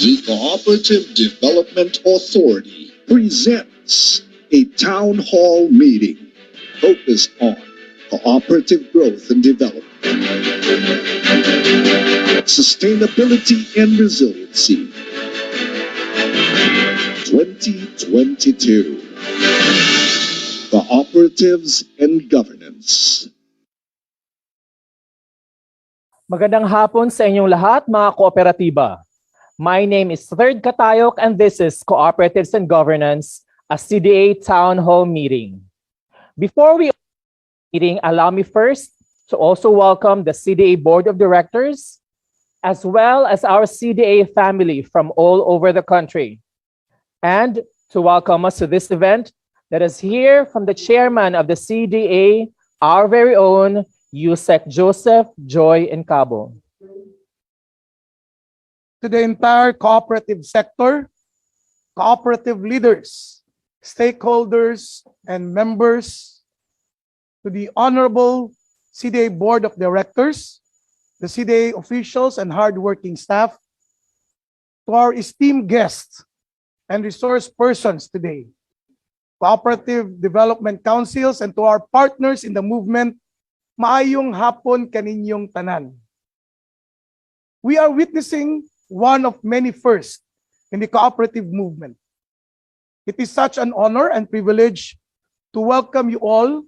The Cooperative Development Authority presents a town hall meeting focused on cooperative growth and development, sustainability and resiliency. 2022 Cooperatives and Governance. Magandang hapon sa inyong lahat, mga kooperatiba. My name is Catayoc and this is Cooperatives and Governance, a CDA Townhall Meeting. Before we open the meeting, allow me first to also welcome the CDA Board of Directors, as well as our CDA family from all over the country. And to welcome us to this event, let us hear from the chairman of the CDA, our very own Yusek Joseph Joy Encabo. To the entire cooperative sector, cooperative leaders, stakeholders, and members, to the Honorable CDA Board of Directors, the CDA officials and hardworking staff, to our esteemed guests and resource persons today, Cooperative Development Councils, and to our partners in the movement, maayong hapon kaninyong tanan. We are witnessing one of many firsts in the cooperative movement. It is such an honor and privilege to welcome you all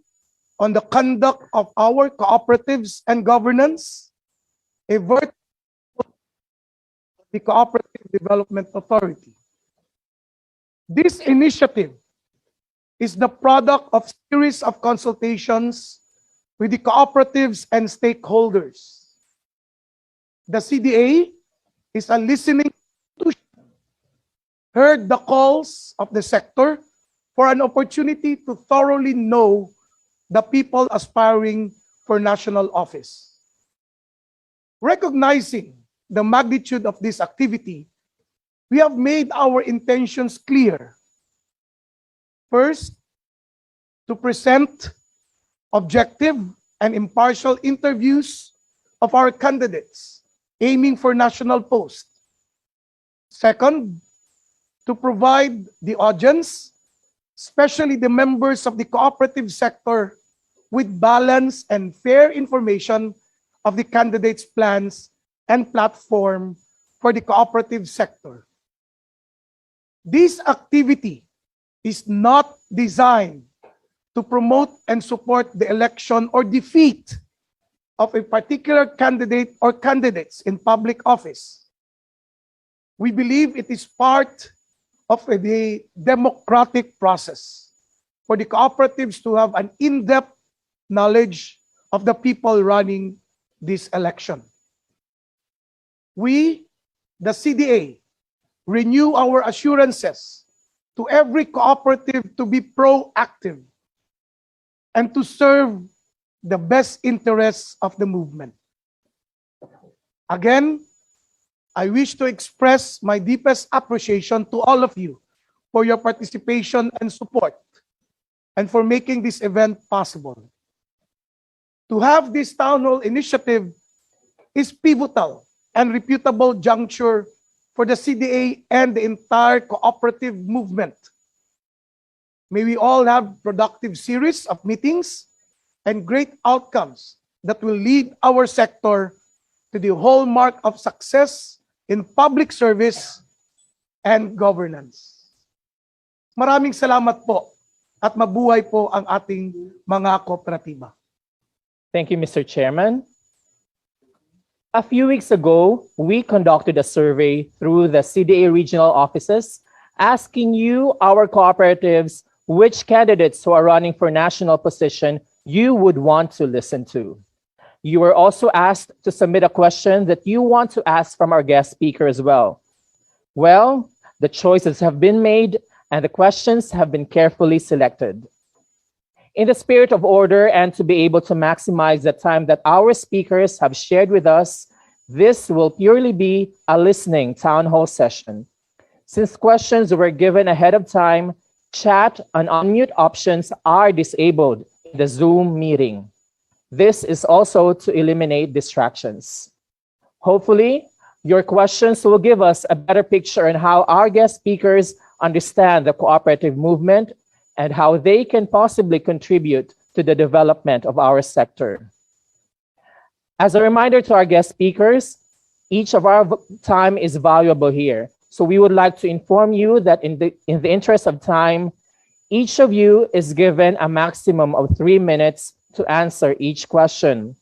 on the conduct of our Cooperatives and Governance, a virtual of the Cooperative Development Authority. This initiative is the product of a series of consultations with the cooperatives and stakeholders. The CDA is a listening institution, heard the calls of the sector for an opportunity to thoroughly know the people aspiring for national office. Recognizing the magnitude of this activity, we have made our intentions clear. First, to present objective and impartial interviews of our candidates aiming for national post. Second, to provide the audience, especially the members of the cooperative sector, with balanced and fair information of the candidates' plans and platform for the cooperative sector. This activity is not designed to promote and support the election or defeat of a particular candidate or candidates in public office. We believe it is part of the democratic process for the cooperatives to have an in-depth knowledge of the people running this election. We, the CDA, renew our assurances to every cooperative to be proactive and to serve the best interests of the movement. Again, I wish to express my deepest appreciation to all of you for your participation and support and for making this event possible. To have this town hall initiative is pivotal and reputable juncture for the CDA and the entire cooperative movement. May we all have productive series of meetings and great outcomes that will lead our sector to the hallmark of success in public service and governance. Maraming salamat po at mabuhay po ang ating mga kooperatiba. Thank you, Mr. Chairman. A few weeks ago, we conducted a survey through the CDA regional offices asking you, our cooperatives, which candidates who are running for national position you would want to listen to. You were also asked to submit a question that you want to ask from our guest speaker as well. Well, the choices have been made and the questions have been carefully selected. In the spirit of order and to be able to maximize the time that our speakers have shared with us, this will purely be a listening town hall session. Since questions were given ahead of time, chat and unmute options are disabled in the Zoom meeting. This is also to eliminate distractions. Hopefully, Your questions will give us a better picture on how our guest speakers understand the cooperative movement and how they can possibly contribute to the development of our sector. As a reminder to our guest speakers, each of our time is valuable here. So we would like to inform you that in the interest of time, each of you is given a maximum of 3 minutes to answer each question.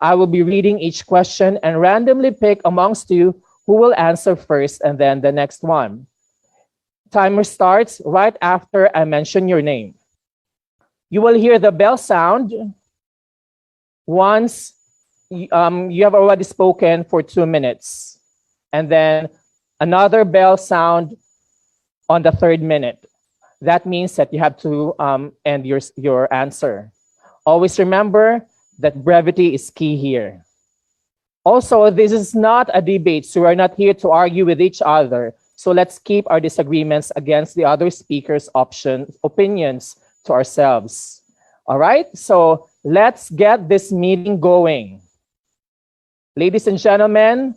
I will be reading each question and randomly pick amongst you who will answer first and then the next one. Timer starts right after I mention your name. You will hear the bell sound once you have already spoken for 2 minutes, and then another bell sound on the 3rd minute. That means that you have to end your answer. Always remember that brevity is key here. Also, this is not a debate, so we're not here to argue with each other. So let's keep our disagreements against the other speakers' opinions to ourselves. All right, so let's get this meeting going. Ladies and gentlemen,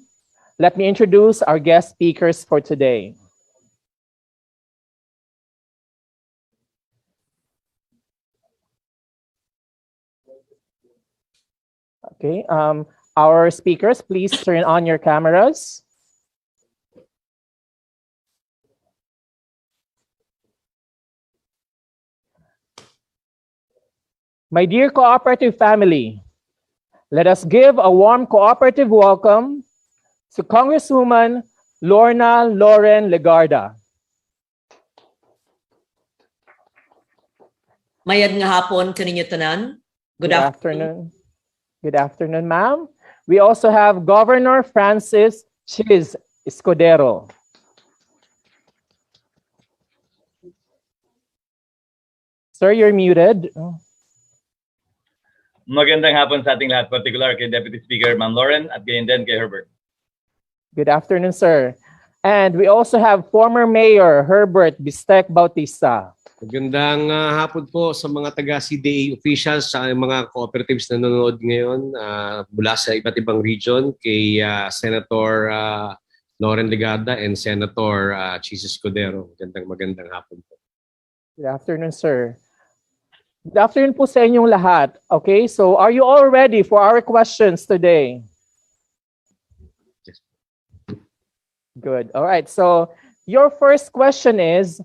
let me introduce our guest speakers for today. Okay, our speakers, please turn on your cameras. My dear cooperative family, let us give a warm cooperative welcome to Congresswoman Loren Legarda. Mayad nga hapon kaninyo tanan. Good afternoon. Good afternoon, ma'am. We also have Governor Francis Chiz Escudero. Sir, you're muted. Magandang hapon sa ating lahat, particular kay Deputy Speaker Ma'am Loren at gayon din kay Herbert. Good afternoon, sir. And we also have former Mayor Herbert Bautista. Magandang hapon po sa mga taga-CDA officials, sa mga cooperatives na nanonood ngayon mula sa iba't ibang region, kay Senator Loren Legarda and Senator Chiz Escudero. Magandang hapon po. Good afternoon, sir. Good afternoon po sa inyong lahat. Okay, so are you all ready for our questions today? Good. All right, so your first question is,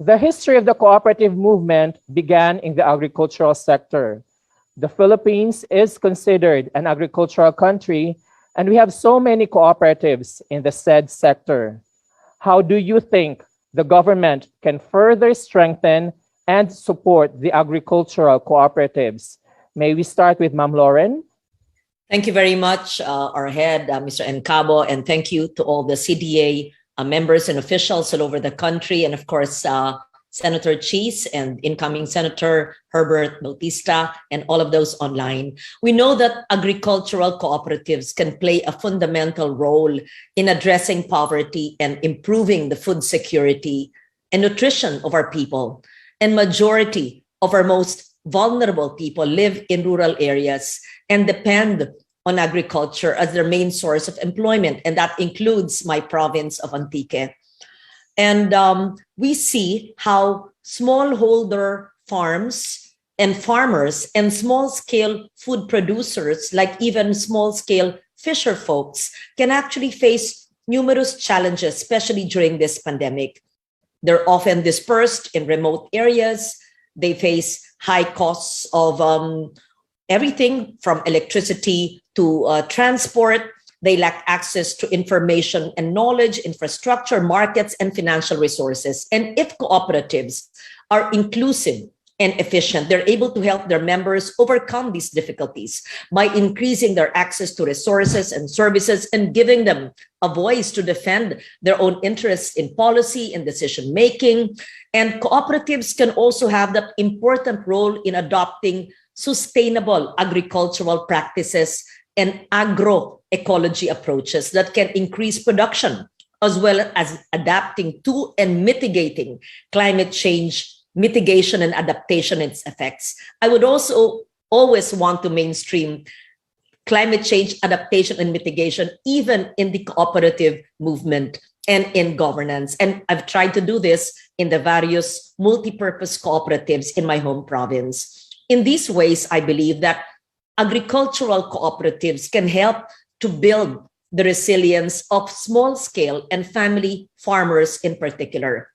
the history of the cooperative movement began in the agricultural sector. The Philippines is considered an agricultural country, and we have so many cooperatives in the said sector. How do you think the government can further strengthen and support the agricultural cooperatives? May we start with Ma'am Loren? Thank you very much, our head, Mr. Encabo, and thank you to all the CDA members and officials all over the country, and of course, Senator Chiz and incoming Senator Herbert, Bautista, and all of those online. We know that agricultural cooperatives can play a fundamental role in addressing poverty and improving the food security and nutrition of our people. And majority of our most vulnerable people live in rural areas and depend on agriculture as their main source of employment, and that includes my province of Antique. And we see how smallholder farms and farmers and small-scale food producers, like even small-scale fisher folks, can actually face numerous challenges, especially during this pandemic. They're often dispersed in remote areas. They face high costs of everything from electricity to transport. They lack access to information and knowledge, infrastructure, markets, and financial resources. And if cooperatives are inclusive and efficient, they're able to help their members overcome these difficulties by increasing their access to resources and services and giving them a voice to defend their own interests in policy and decision-making. And cooperatives can also have that important role in adopting sustainable agricultural practices and agroecology approaches that can increase production, as well as adapting to and mitigating climate change, mitigation and adaptation and its effects. I would also always want to mainstream climate change adaptation and mitigation, even in the cooperative movement and in governance. And I've tried to do this in the various multi-purpose cooperatives in my home province. In these ways, I believe that agricultural cooperatives can help to build the resilience of small-scale and family farmers in particular.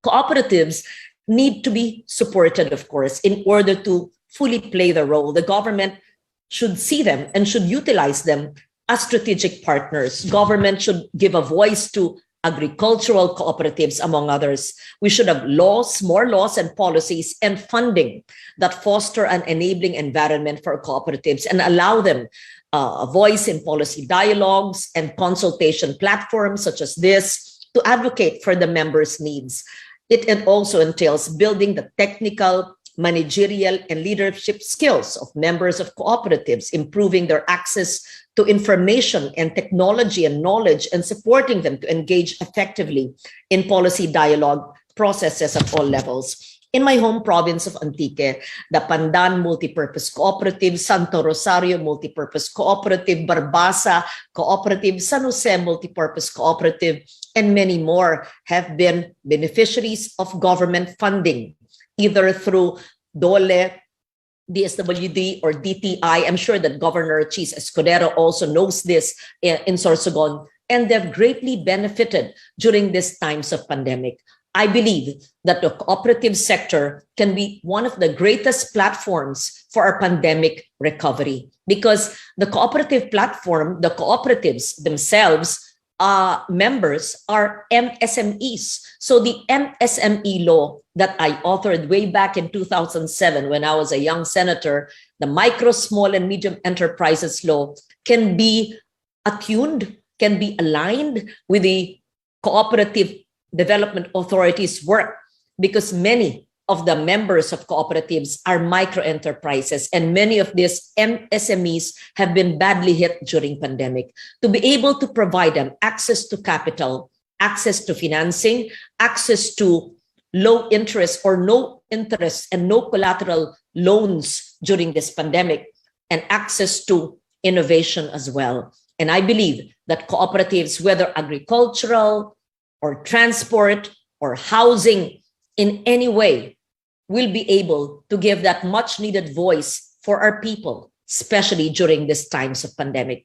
Cooperatives need to be supported, of course, in order to fully play the role. The government should see them and should utilize them as strategic partners. Government should give a voice to agricultural cooperatives, among others. We should have laws, more laws and policies and funding that foster an enabling environment for cooperatives and allow them a voice in policy dialogues and consultation platforms such as this to advocate for the members' needs. It also entails building the technical, managerial, and leadership skills of members of cooperatives, improving their access to information and technology and knowledge, and supporting them to engage effectively in policy dialogue processes at all levels. In my home province of Antique, the Pandan Multipurpose Cooperative, Santo Rosario Multipurpose Cooperative, Barbasa Cooperative, San Jose Multipurpose Cooperative, and many more have been beneficiaries of government funding, either through DOLE, DSWD, or DTI. I'm sure that Governor Chiz Escudero also knows this in Sorsogon, and they've greatly benefited during these times of pandemic. I believe that the cooperative sector can be one of the greatest platforms for our pandemic recovery, because the cooperative platform, the cooperatives themselves, members are MSMEs. So the MSME law that I authored way back in 2007 when I was a young senator, the Micro, Small, and Medium Enterprises law, can be attuned, can be aligned with the Cooperative Development Authority's work, because many of the members of cooperatives are micro enterprises, and many of these MSMEs have been badly hit during pandemic. To be able to provide them access to capital, access to financing, access to low interest or no interest and no collateral loans during this pandemic, and access to innovation as well. And I believe that cooperatives, whether agricultural or transport or housing, in any way, will be able to give that much needed voice for our people, especially during these times of pandemic.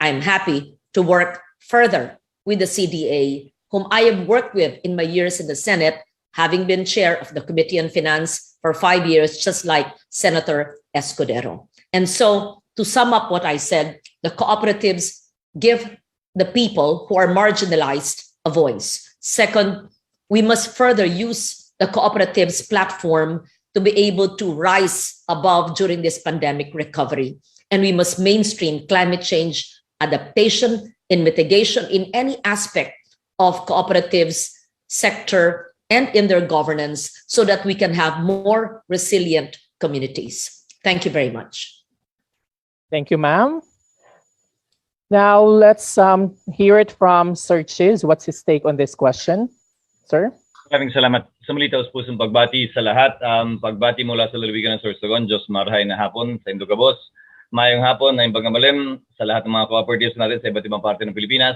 I'm happy to work further with the CDA, whom I have worked with in my years in the Senate, having been chair of the Committee on Finance for 5 years, just like Senator Escudero. And so, to sum up what I said, the cooperatives give the people who are marginalized a voice. Second, we must further use the cooperatives platform to be able to rise above during this pandemic recovery. And we must mainstream climate change adaptation and mitigation in any aspect of cooperatives sector and in their governance, so that we can have more resilient communities. Thank you very much. Thank you, ma'am. Now let's hear it from Sir Chiz. What's his take on this question, sir? Maraming salamat. Sa muli taos pusong pagbati sa lahat. Pagbati mula sa lalawigan ng Sorsogon. Diyos marahay na hapon sa Indogabos. Mayong hapon na imbangamalim sa lahat ng mga cooperatives natin sa iba't ibang parte ng Pilipinas.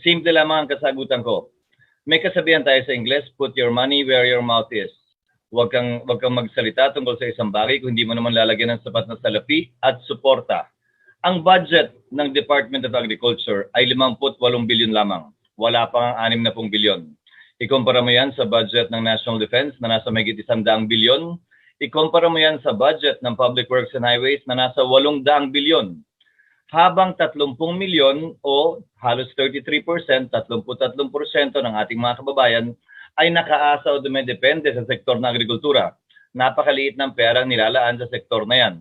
Simple lamang ang kasagutan ko. May kasabihan tayo sa Ingles, put your money where your mouth is. Huwag kang magsalita tungkol sa isang bagay kung hindi mo naman lalagyan ng sapat na salapi at suporta. Ang budget ng Department of Agriculture ay 58 bilyon lamang. Wala pang 60 bilyon. Ikumpara mo yan sa budget ng National Defense na nasa mahigit 100 bilyon. Ikumpara mo yan sa budget ng Public Works and Highways na nasa 800 bilyon. Habang 30 milyon o halos 33%, 33% ng ating mga kababayan ay nakaasa o dumidepende sa sektor ng agrikultura. Napakaliit ng pera nilalaan sa sektor na yan.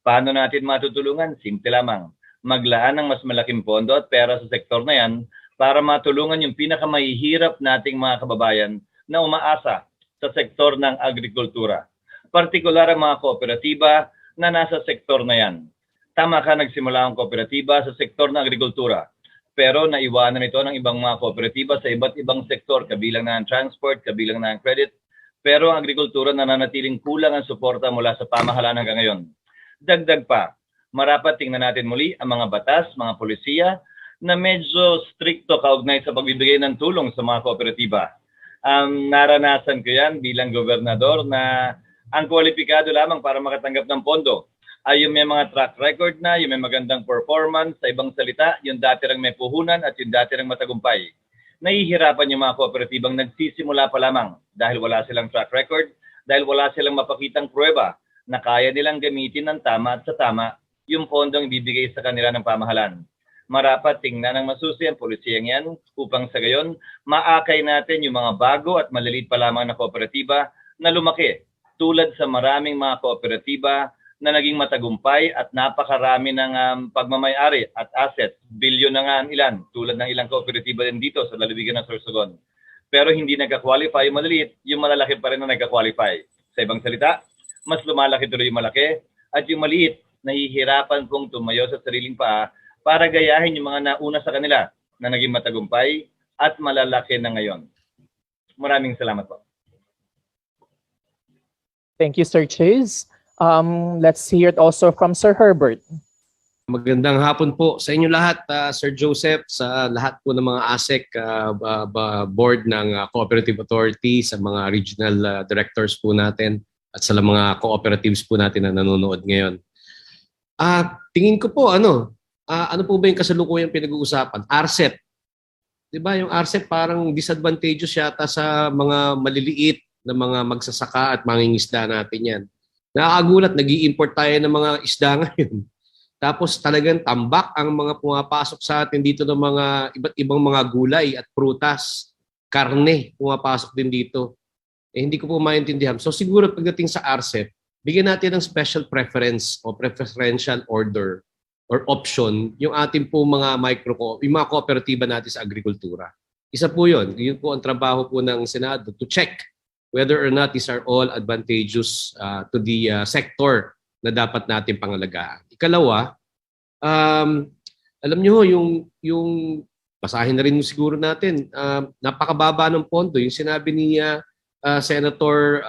Paano natin matutulungan? Simple lamang. Maglaan ng mas malaking pondo at pera sa sektor na yan para matulungan yung pinakamahihirap nating mga kababayan na umaasa sa sektor ng agrikultura. Partikular ang mga kooperatiba na nasa sektor na yan. Tama ka, nagsimula ang kooperatiba sa sektor ng agrikultura. Pero naiwanan ito ng ibang mga kooperatiba sa iba't ibang sektor, kabilang na ang transport, kabilang na ang credit. Pero ang agrikultura nananatiling kulang ang suporta mula sa pamahalaan hanggang ngayon. Dagdag pa, Marapat tingnan natin muli ang mga batas, mga polisiya na medyo stricto kaugnay sa pagbibigay ng tulong sa mga kooperatiba. Naranasan ko yan bilang gobernador na ang kwalipikado lamang para makatanggap ng pondo ay yung may mga track record na, yung may magandang performance, sa ibang salita, yung dati lang may puhunan at yung dati lang matagumpay. Nahihirapan yung mga kooperatibang nagsisimula pa lamang dahil wala silang track record, dahil wala silang mapakitang pruweba na kaya nilang gamitin ng tama at sa tama yung pondong ibibigay sa kanila ng pamahalan. Marapat tingnan ng masusi ang polisiyang yan upang sa gayon, maakay natin yung mga bago at maliliit pa lamang na kooperatiba na lumaki tulad sa maraming mga kooperatiba na naging matagumpay at napakarami ng pagmamayari at asset, bilyon na nga ang ilan, tulad ng ilang kooperatiba din dito sa lalawigan ng Sorsogon. Pero hindi nagka-qualify yung maliliit, yung malalaki pa rin na nagka-qualify. Sa ibang salita, mas lumalaki tuloy yung malaki at yung maliit, nahihirapan pong tumayo sa sariling paa para gayahin yung mga nauna sa kanila na naging matagumpay at malalaki na ngayon. Maraming salamat po. Thank you, Sir Chiz. Let's hear it also from Sir Herbert. Magandang hapon po sa inyo lahat, Sir Joseph, sa lahat po ng mga ASEC board ng Cooperative Authority, sa mga regional directors po natin at sa mga cooperatives po natin na nanonood ngayon. Tingin ko po, ano po ba yung kasalukuyang pinag-uusapan? RCEP. Diba yung RCEP parang disadvantageous yata sa mga maliliit na mga magsasaka at mangingisda natin yan. Nakakagulat, nag-i-import tayo ng mga isda ngayon. Tapos talagang tambak ang mga pumapasok sa atin dito ng mga iba't ibang mga gulay at prutas, karne pumapasok din dito. Hindi ko po maintindihan. So siguro pagdating sa RCEP, bigyan natin ng special preference o preferential order or option yung ating po mga yung mga kooperatiba natin sa agrikultura. Isa po yun. Yun po ang trabaho po ng Senado to check whether or not these are all advantageous to the sector na dapat natin pangalagaan. Ikalawa, alam nyo yung basahin na rin siguro natin, napakababa ng pondo. Yung sinabi ni Senator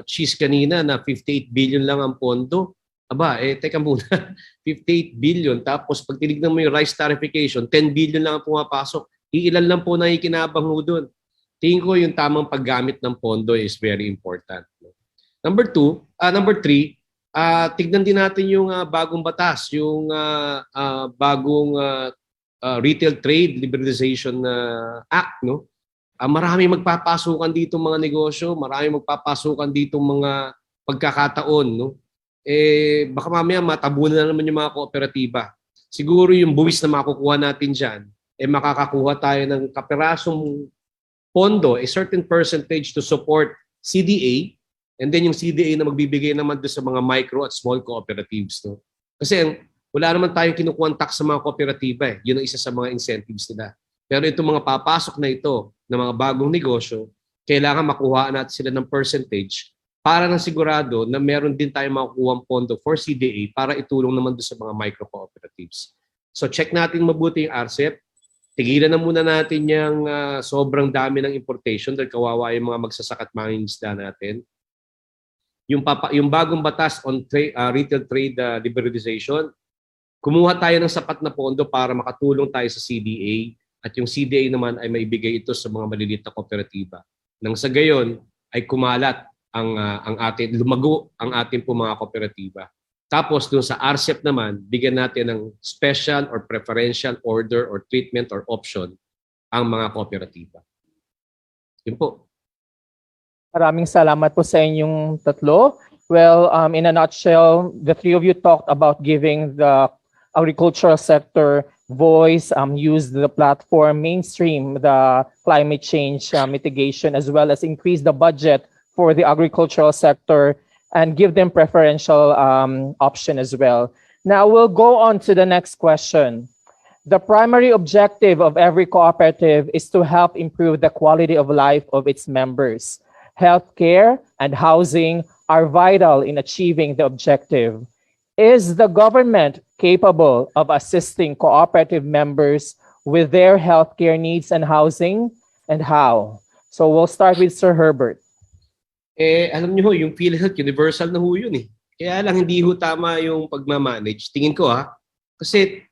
Chiz kanina na 58 billion lang ang pondo. Aba, teka muna, 58 billion. Tapos pag tinignan mo yung rice tarification, 10 billion lang ang pumapasok. Iilan lang po na ikinabang ho doon. Tingin ko yung tamang paggamit ng pondo is very important. Number three, tignan din natin yung bagong batas, yung bagong Retail Trade Liberalization Act. No? Marami magpapasukan dito mga negosyo, marami magpapasukan dito mga pagkakataon. No? Baka mamaya matabunan na naman yung mga kooperatiba. Siguro yung buwis na makukuha natin dyan, makakakuha tayo ng kaperasong pondo, a certain percentage to support CDA, and then yung CDA na magbibigay naman doon sa mga micro at small cooperatives. No? Kasi wala naman tayong kinukuha tax sa mga kooperatiba. Yun ang isa sa mga incentives nila. Pero itong mga papasok na ito, ng mga bagong negosyo, kailangan makuha natin sila ng percentage para nang sigurado na meron din tayong makukuha pondo for CDA para itulong naman doon sa mga micro cooperatives. So check natin mabuti yung RCEP. Tigilan na muna natin yung sobrang dami ng importation dahil kawawa yung mga magsasakat mangingisda natin. Yung bagong batas on retail trade liberalization, kumuha tayo ng sapat na pondo para makatulong tayo sa CDA at yung CDA naman ay maibigay ito sa mga maliliit na kooperatiba. Nang sa gayon ay kumalat lumago ang ating po mga kooperatiba. Tapos doon sa RCEP naman, bigyan natin ng special or preferential order or treatment or option ang mga kooperatiba. Yun po. Maraming salamat po sa inyong tatlo. Well, in a nutshell, the three of you talked about giving the agricultural sector voice, use the platform, mainstream the climate change mitigation, as well as increase the budget for the agricultural sector and give them preferential option as well. Now we'll go on to the next question. The primary objective of every cooperative is to help improve the quality of life of its members. Healthcare and housing are vital in achieving the objective. Is the government capable of assisting cooperative members with their healthcare needs and housing, and how? So we'll start with Sir Herbert. Alam niyo yung PhilHealth, universal na ho yun eh. Kaya lang hindi ho tama yung pagmamanage. Tingin ko kasi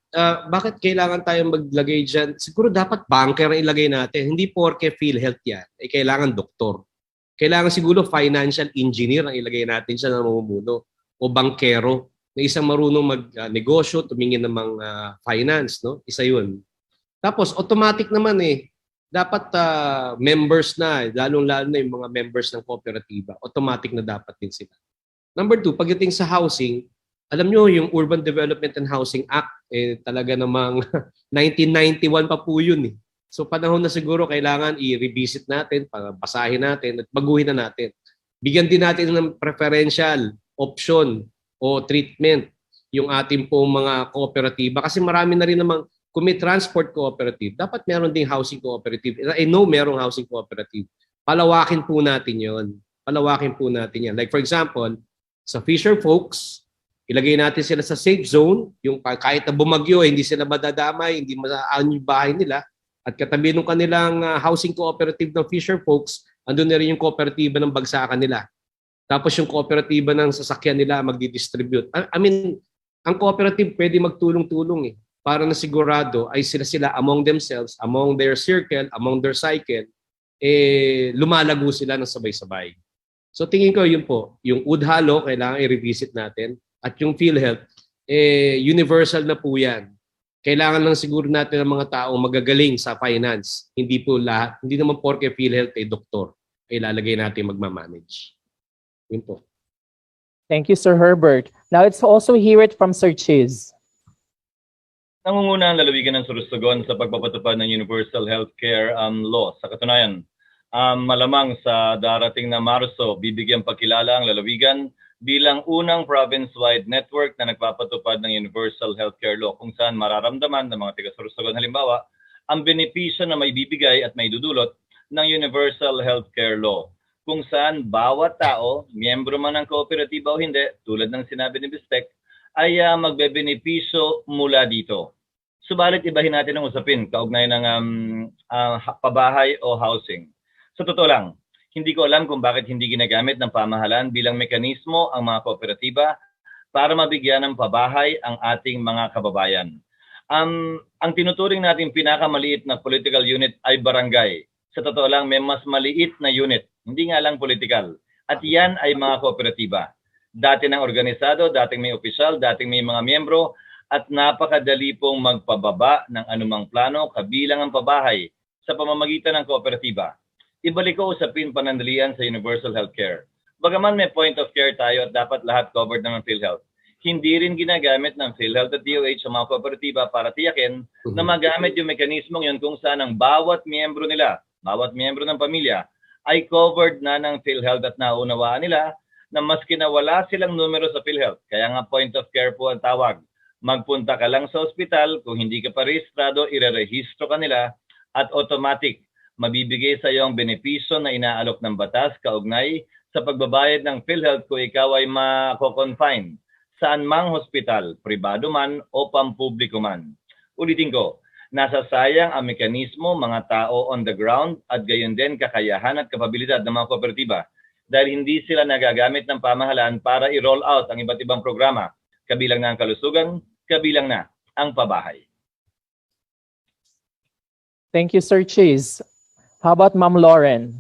bakit kailangan tayong maglagay dyan? Siguro dapat banker ang ilagay natin. Hindi porke PhilHealth yan. Kailangan doktor. Kailangan siguro financial engineer ang ilagay natin siya na mamumuno. O bankero na isang marunong mag-negosyo, tumingin ng mga finance. No? Isa yun. Tapos automatic naman dapat members na, lalong-lalo na yung mga members ng kooperatiba. Automatic na dapat din sila. Number 2, pagdating sa housing, alam nyo, yung Urban Development and Housing Act, talaga namang 1991 pa po yun. So panahon na siguro kailangan i-revisit natin, basahin natin, at baguhin na natin. Bigyan din natin ng preferential option o treatment yung ating pong mga kooperatiba. Kasi marami na rin namang, kung may transport cooperative, dapat meron ding housing cooperative. I know merong housing cooperative. Palawakin po natin yon. Palawakin po natin yan. Like for example, sa Fisher Folks, ilagay natin sila sa safe zone, yung kahit na bumagyo, hindi sila madadamay, hindi maaan yung bahay nila. At katabi ng kanilang housing cooperative ng Fisher Folks, andun na rin yung kooperatiba ng bagsakan nila. Tapos yung kooperatiba ng sasakyan nila magdi-distribute. I mean, ang cooperative pwede magtulong-tulong para na sigurado ay sila among themselves, among their circle, among their cycle, lumalago sila ng sabay-sabay. So tingin ko yun po, yung Udhalo, kailangan i-revisit natin. At yung PhilHealth, universal na po yan. Kailangan lang siguro natin ng mga taong magagaling sa finance. Hindi po lahat, hindi naman porke PhilHealth doktor, ilalagay natin magmamanage. Yun po. Thank you, Sir Herbert. Now let's also hear it from Sir Chiz. Nangunguna ang lalawigan ng Sorsogon sa pagpapatupad ng Universal Healthcare Law. Sa katunayan, malamang sa darating na Marso, bibigyang pagkilala ang lalawigan bilang unang province-wide network na nagpapatupad ng Universal Healthcare Law kung saan mararamdaman ng mga taga-Sorsogon halimbawa ang benepisyo na may bibigay at may dudulot ng Universal Healthcare Law kung saan bawat tao, miyembro man ng kooperatiba o hindi, tulad ng sinabi ni Bistek, ay magbebenepisyo mula dito. Subalit ibahin natin ang usapin kaugnay ng pabahay o housing. Sa totoo lang, hindi ko alam kung bakit hindi ginagamit ng pamahalaan bilang mekanismo ang mga kooperatiba para mabigyan ng pabahay ang ating mga kababayan. Ang tinuturing natin pinakamaliit na political unit ay barangay. Sa totoo lang, may mas maliit na unit, hindi nga lang political. At yan ay mga kooperatiba. Dati ng organisado, dating may opisyal, dating may mga miyembro, at napakadali pong magpababa ng anumang plano kabilang ang pabahay sa pamamagitan ng kooperatiba. Ibalik ko usapin panandalian sa Universal Healthcare. Bagaman may point of care tayo at dapat lahat covered ng PhilHealth, hindi rin ginagamit ng PhilHealth at DOH sa mga kooperatiba para tiyakin na magamit yung mekanismong yun kung saan ang bawat miyembro nila, bawat miyembro ng pamilya, ay covered na ng PhilHealth at naunawaan nila na maski na wala silang numero sa PhilHealth. Kaya nga point of care po ang tawag. Magpunta ka lang sa ospital, kung hindi ka pa rehistrado, irerehistro ka nila at automatic mabibigay sa iyo ang benepisyo na inaalok ng batas kaugnay sa pagbabayad ng PhilHealth kung ikaw ay mako-confine saan mang hospital, pribado man o pampubliko man. Ulitin ko, nasasayang ang mekanismo, mga tao on the ground at gayon din kakayahan at kapabilidad ng mga kooperatiba dahil hindi sila nagagamit ng pamahalaan para i-roll out ang iba't ibang programa, kabilang na ang kalusugan, kabilang na ang pabahay. Thank you, Sir Chiz. How about Ma'am Loren?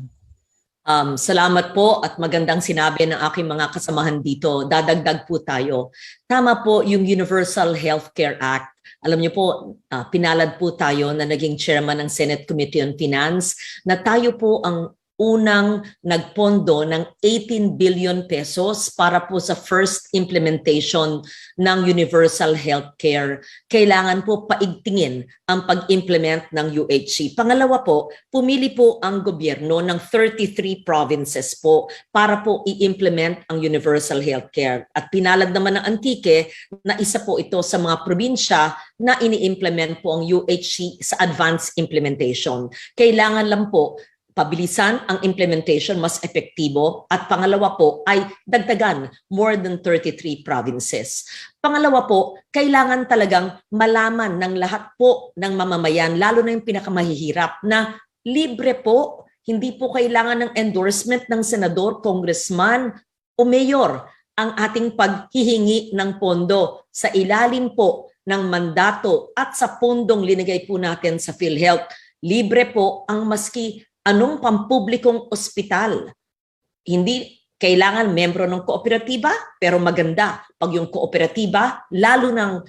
Salamat po at magandang sinabi ng aking mga kasamahan dito. Dadagdag po tayo. Tama po yung Universal Healthcare Act. Alam niyo po, pinalad po tayo na naging chairman ng Senate Committee on Finance na tayo po ang unang nagpondo ng 18 billion pesos para po sa first implementation ng Universal Healthcare. Kailangan po paigtingin ang pag-implement ng UHC. Pangalawa po, pumili po ang gobyerno ng 33 provinces po para po i-implement ang Universal Healthcare. At pinalad naman ng Antique na isa po ito sa mga probinsya na ini-implement po ang UHC sa advanced implementation. Kailangan lang po pabilisan ang implementation, mas epektibo. At pangalawa po ay dagdagan more than 33 provinces. Pangalawa po, kailangan talagang malaman ng lahat po ng mamamayan, lalo na yung pinakamahihirap, na libre po, hindi po kailangan ng endorsement ng senador, congressman o mayor ang ating paghihingi ng pondo sa ilalim po ng mandato at sa pondong linigay po natin sa PhilHealth. Libre po ang maski anong pampublikong ospital. Hindi kailangan membro ng kooperatiba, pero maganda pag yung kooperatiba, lalo ng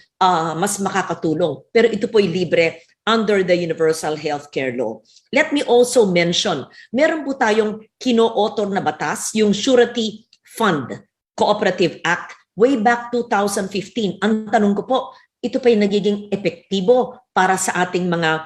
mas makakatulong. Pero ito po'y libre under the Universal Healthcare Law. Let me also mention, meron po tayong kino-author na batas, yung Surety Fund Cooperative Act, way back 2015. Ang tanong ko po, ito pa'y nagiging epektibo para sa ating mga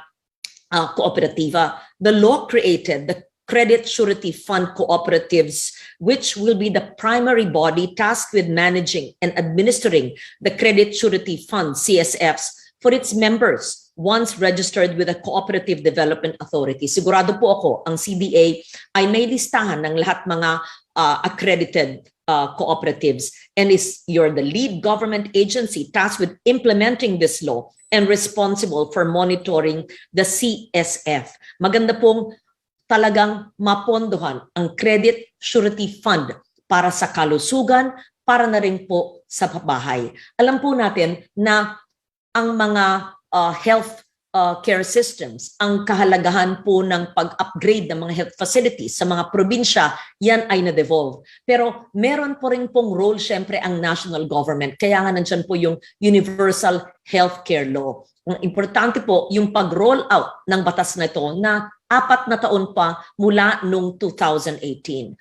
kooperatiba. The law created the Credit Surety Fund Cooperatives, which will be the primary body tasked with managing and administering the Credit Surety Fund, CSFs, for its members once registered with the Cooperative Development Authority. Sigurado po ako, ang CDA ay may listahan ng lahat mga accredited cooperatives, and you're the lead government agency tasked with implementing this law and responsible for monitoring the CSF. Maganda pong talagang mapondohan ang Credit Surety Fund para sa kalusugan, para na rin po sa pabahay. Alam po natin na ang mga health care systems, ang kahalagahan po ng pag-upgrade ng mga health facilities sa mga probinsya, yan ay na-devolve. Pero meron po rin pong role syempre ang national government. Kaya nga nandyan po yung Universal Healthcare Law. Ang importante po yung pag-roll out ng batas na ito na 4 na taon pa mula noong 2018.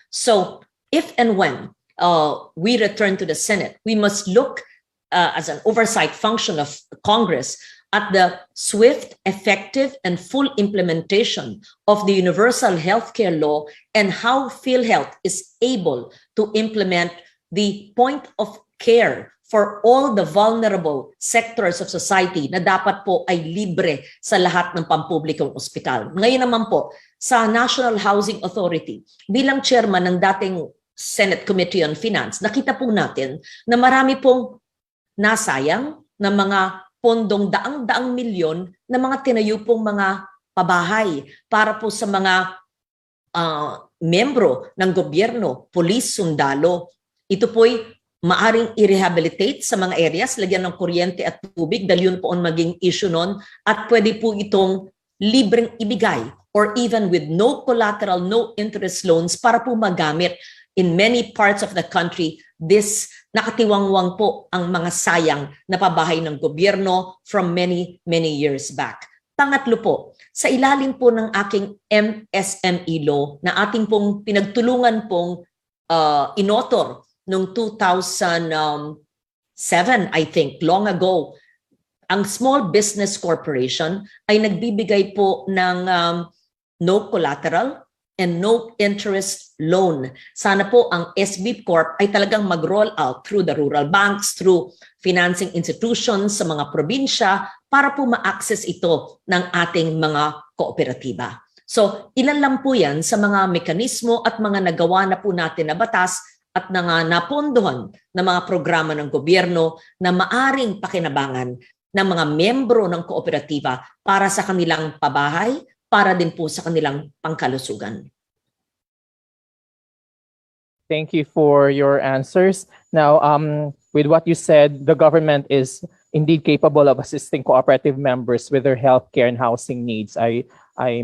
So if and when we return to the Senate, we must look as an oversight function of Congress at the swift, effective, and full implementation of the Universal Healthcare Law and how PhilHealth is able to implement the point of care for all the vulnerable sectors of society na dapat po ay libre sa lahat ng pampublikong ospital. Ngayon naman po, sa National Housing Authority, bilang chairman ng dating Senate Committee on Finance, nakita po natin na marami pong nasayang na mga pondong daang-daang milyon na mga tinayo pong mga pabahay para po sa mga membro ng gobyerno, pulis, sundalo. Ito po'y maaring i-rehabilitate sa mga areas, lagyan ng kuryente at tubig dahil yun po ang maging issue nun, at pwede po itong libreng ibigay or even with no collateral, no interest loans para po magamit in many parts of the country. This nakatiwangwang po ang mga sayang na pabahay ng gobyerno from many years back. Pangatlo po, sa ilalim po ng aking MSME law na ating pong pinagtulungan pong inauthor noong 2007, I think, long ago, ang Small Business Corporation ay nagbibigay po ng no collateral and no interest loan. Sana po ang SB Corp ay talagang mag-roll out through the rural banks, through financing institutions sa mga probinsya para po ma-access ito ng ating mga kooperatiba. So, ilan lang po yan sa mga mekanismo at mga nagawa na po natin na batas at napondohan na mga programa ng gobyerno na maaring pakinabangan ng mga membro ng kooperatiba para sa kanilang pabahay, para din po sa kanilang pangkalusugan. Thank you for your answers. Now, with what you said, the government is indeed capable of assisting cooperative members with their healthcare and housing needs, I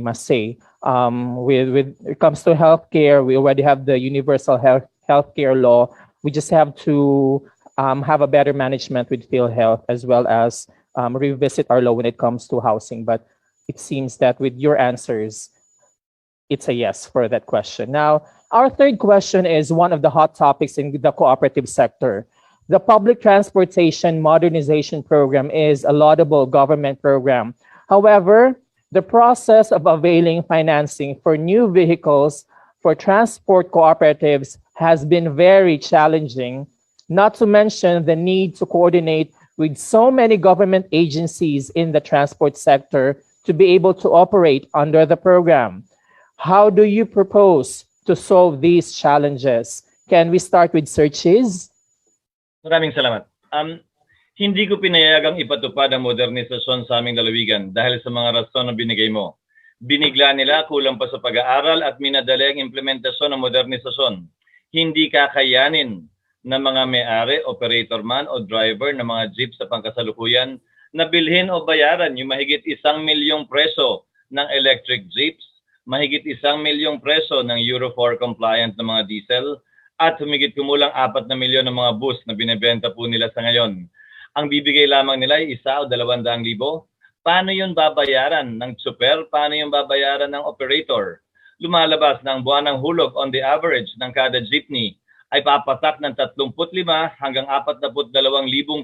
must say. When it comes to healthcare, we already have the Universal Healthcare Law. We just have to have a better management with PhilHealth, as well as revisit our law when it comes to housing. But it seems that with your answers, it's a yes for that question. Now, our third question is one of the hot topics in the cooperative sector. The Public Transportation Modernization Program is a laudable government program. However, the process of availing financing for new vehicles for transport cooperatives has been very challenging, not to mention the need to coordinate with so many government agencies in the transport sector to be able to operate under the program. How do you propose to solve these challenges? Can we start with Sir Chiz? Maraming salamat. Hindi ko pinayagang ipatupad ang modernisasyon sa aming lalawigan dahil sa mga rason na binigay mo. Binigla nila, kulang pa sa pag-aaral at minadali ang implementasyon ng modernisasyon. Hindi kakayanin ng mga may-ari, operator man o driver ng mga jeep sa pangkasalukuyan na bilhin o bayaran yung mahigit 1 milyong preso ng electric jeeps, mahigit 1 milyong preso ng Euro 4 compliant na mga diesel, at humigit kumulang 4 na milyon ng mga bus na binebenta po nila sa ngayon. Ang bibigay lamang nila ay 1 o 200,000. Paano yun babayaran ng tsuper? Paano yun babayaran ng operator? Lumalabas ng buwanang hulog on the average ng kada jeepney ay papatak ng 35 hanggang 42,000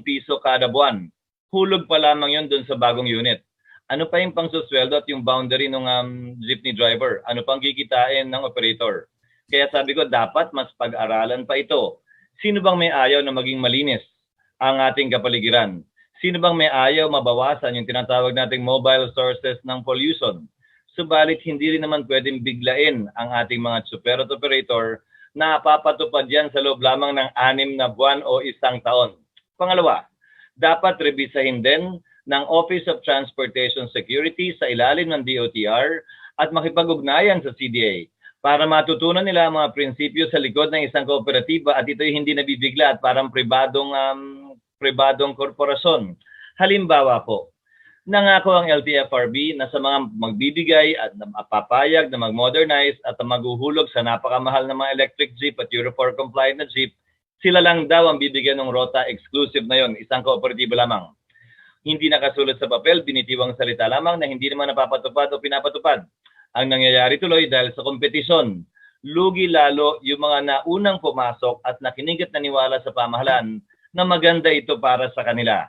piso kada buwan. Hulog pa lamang yun dun sa bagong unit. Ano pa yung pangsusweldo at yung boundary ng jeepney driver? Ano pang kikitain ng operator? Kaya sabi ko, dapat mas pag-aralan pa ito. Sino bang may ayaw na maging malinis ang ating kapaligiran? Sino bang may ayaw mabawasan yung tinatawag nating mobile sources ng pollution? Subalit hindi rin naman pwedeng biglain ang ating mga super at operator na papatupad yan sa loob lamang ng 6 na buwan o 1 taon. Pangalawa, dapat rebisahin din ng Office of Transportation Security sa ilalim ng DOTR at makipag-ugnayan sa CDA para matutunan nila ang mga prinsipyo sa likod ng isang kooperatiba at ito'y hindi nabibigla at parang pribadong korporasyon. Halimbawa po, nangako ang LTFRB na sa mga magbibigay at papayag na mag-modernize at maghuhulog sa napakamahal na mga electric jeep at Euro 4 compliant na jeep, sila lang daw ang bibigyan ng rota exclusive na yon, isang kooperatiba lamang. Hindi nakasulat sa papel, binitiwang salita lamang na hindi naman napapatupad o pinapatupad. Ang nangyayari tuloy dahil sa kompetisyon, lugi lalo yung mga naunang pumasok at nakinig at naniwala sa pamahalaan na maganda ito para sa kanila.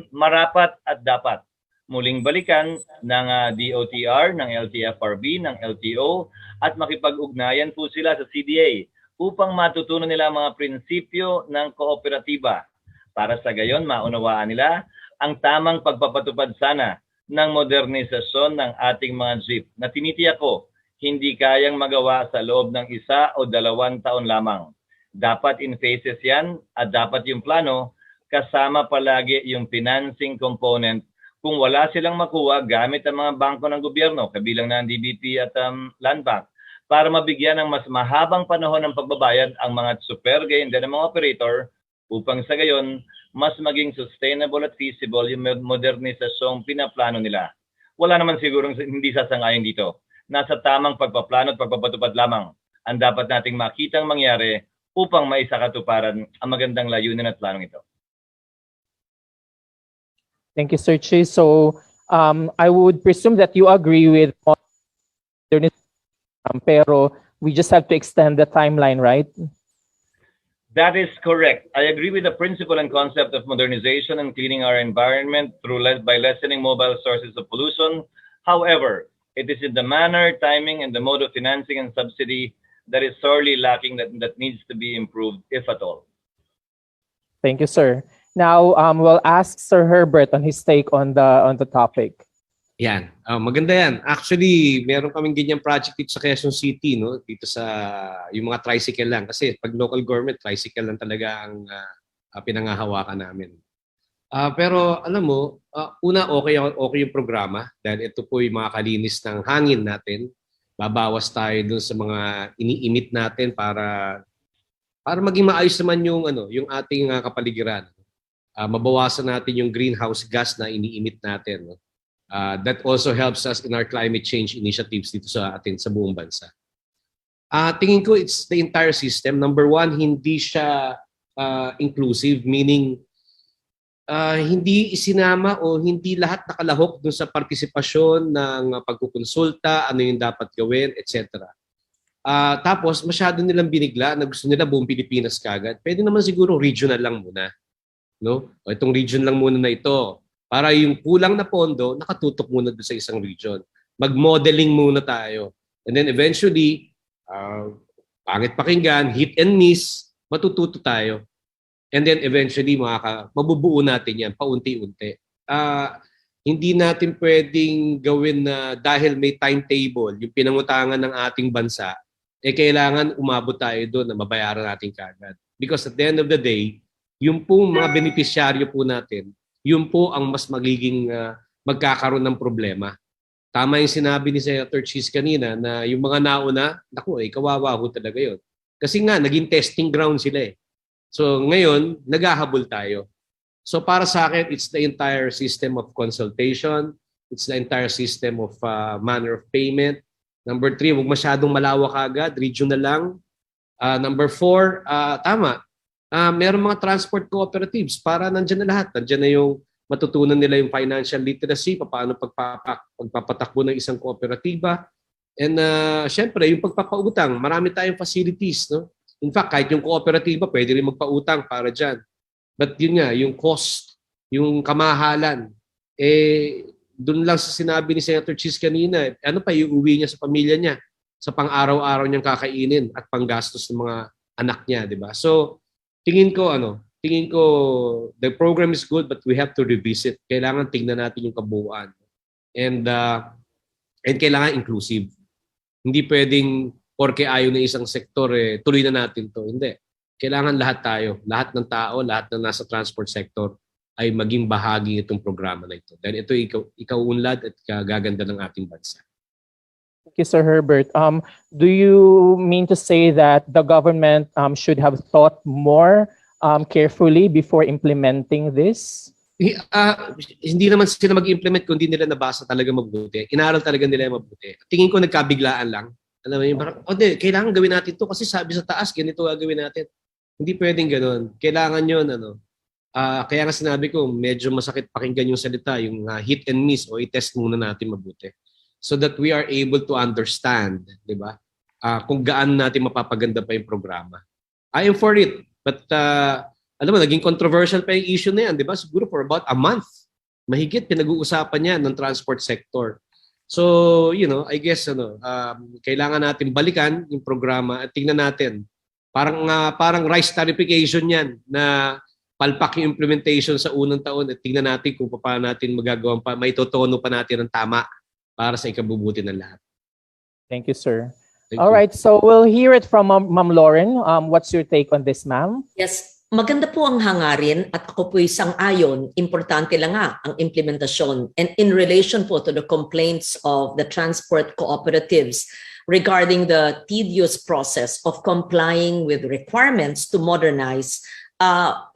Marapat at dapat muling balikan ng DOTR, ng LTFRB, ng LTO at makipag-ugnayan po sila sa CDA upang matutunan nila ang mga prinsipyo ng kooperatiba. Para sa gayon, maunawaan nila ang tamang pagpapatupad sana ng modernisasyon ng ating mga jeep na tinitiyak ko hindi kayang magawa sa loob ng 1 o 2 taon lamang. Dapat in phases yan at dapat yung plano kasama palagi yung financing component kung wala silang makuha gamit ang mga bangko ng gobyerno, kabilang na ang DBP at Land Bank, para mabigyan ng mas mahabang panahon ng pagbabayad ang mga super gain din ng mga operator upang sa gayon mas maging sustainable at feasible yung modernisasyong pinaplano nila. Wala naman sigurong hindi sasangayon dito. Nasa tamang pagpaplano at pagpapatupad lamang ang dapat nating makitang mangyari upang maisakatuparan ang magandang layunin at planong ito. Thank you, Sir Chiz. So I would presume that you agree with pero we just have to extend the timeline, right? That is correct. I agree with the principle and concept of modernization and cleaning our environment by lessening mobile sources of pollution. However, it is in the manner, timing, and the mode of financing and subsidy that is sorely lacking that needs to be improved, if at all. Thank you, sir. Now, we'll ask Sir Herbert on his take on the topic. Yan. Maganda yan. Actually, meron kaming ganyang project dito sa Quezon City, no? Dito sa yung mga tricycle lang. Kasi pag local government, tricycle lang talaga ang pinangahawakan namin. Pero alam mo, una okay yung programa dahil ito po yung mga kalinis ng hangin natin. Babawas tayo dun sa mga ini-emit natin para maging maayos naman yung ating kapaligiran. Mabawasan natin yung greenhouse gas na ini-emit natin, no? That also helps us in our climate change initiatives dito sa atin sa buong bansa. Tingin ko it's the entire system. Number one, hindi siya inclusive, meaning hindi isinama o hindi lahat nakalahok dun sa partisipasyon ng pagkukonsulta, ano yung dapat gawin, etc. Tapos masyado nilang binigla na gusto nila buong Pilipinas kagad. Pwede naman siguro regional lang muna. No? O itong region lang muna na ito. Para yung kulang na pondo, nakatutok muna doon sa isang region. Mag-modeling muna tayo. And then eventually, pangit pakinggan, hit and miss, matututo tayo. And then eventually, mabubuo natin yan, paunti-unti. Hindi natin pwedeng gawin na dahil may timetable, yung pinangutangan ng ating bansa, kailangan umabot tayo doon na mabayaran natin kagad. Because at the end of the day, yung pong mga benepisyaryo po natin, yun po ang mas magiging magkakaroon ng problema. Tama yung sinabi ni Senator Chiz kanina na yung mga nauna, kawawa ho talaga yun. Kasi nga, naging testing ground sila eh. So ngayon, naghahabol tayo. So para sa akin, it's the entire system of consultation. It's the entire system of manner of payment. Number 3, huwag masyadong malawak agad, regional lang. Number 4, tama. Meron mga transport cooperatives para nandyan na lahat. Nandyan na yung matutunan nila yung financial literacy, paano pagpapatakbo ng isang kooperatiba. And syempre, yung pagpapautang, marami tayong facilities. No? In fact, kahit yung kooperatiba, pwede rin magpautang para dyan. But yun nga, yung cost, yung kamahalan, doon lang sa sinabi ni Senator Chiz kanina, ano pa yung uwi niya sa pamilya niya, sa pang-araw-araw niyang kakainin at panggastos ng mga anak niya, di ba? So, tingin ko the program is good but we have to revisit. Kailangan tingnan natin yung kabuuan. And kailangan inclusive. Hindi pwedeng porke ayaw ng isang sektor, tuloy na natin to. Hindi. Kailangan lahat tayo, lahat ng tao, lahat na nasa transport sector ay maging bahagi itong programa na ito. Dahil ito ikaunlad at kagaganda ng ating bansa. Thank you, Sir Herbert. Do you mean to say that the government should have thought more carefully before implementing this? Hindi naman sila mag-implement kung hindi nila nabasa talaga mabuti. Inaral talaga nila mabuti. Tingin ko nagkabiglaan lang. Alam mo yun, parang, kailangan gawin natin to kasi sabi sa taas, ganito gagawin natin. Hindi pwedeng ganun. Kailangan yun, kaya nga sinabi ko, medyo masakit pakinggan yung salita, yung hit and miss o i-test muna natin mabuti. So that we are able to understand, di ba? Kung gaano natin mapapaganda pa yung programa. I am for it. But, alam mo, naging controversial pa yung issue na yan, di ba? Siguro for about a month. Mahigit, pinag-uusapan yan ng transport sector. So, I guess, kailangan natin balikan yung programa at tingnan natin. Parang rice tarification yan na palpak yung implementation sa unang taon at tingnan natin kung paano natin magagawa pa, may totono pa natin ng tama para sa ikabubuti ng lahat. Thank you, sir. Thank All you. right, so we'll hear it from Ma'am Loren. What's your take on this, ma'am? Yes, maganda po ang hangarin at ako po'y sang-ayon. Importante lang nga ang implementasyon. And in relation po to the complaints of the transport cooperatives regarding the tedious process of complying with requirements to modernize,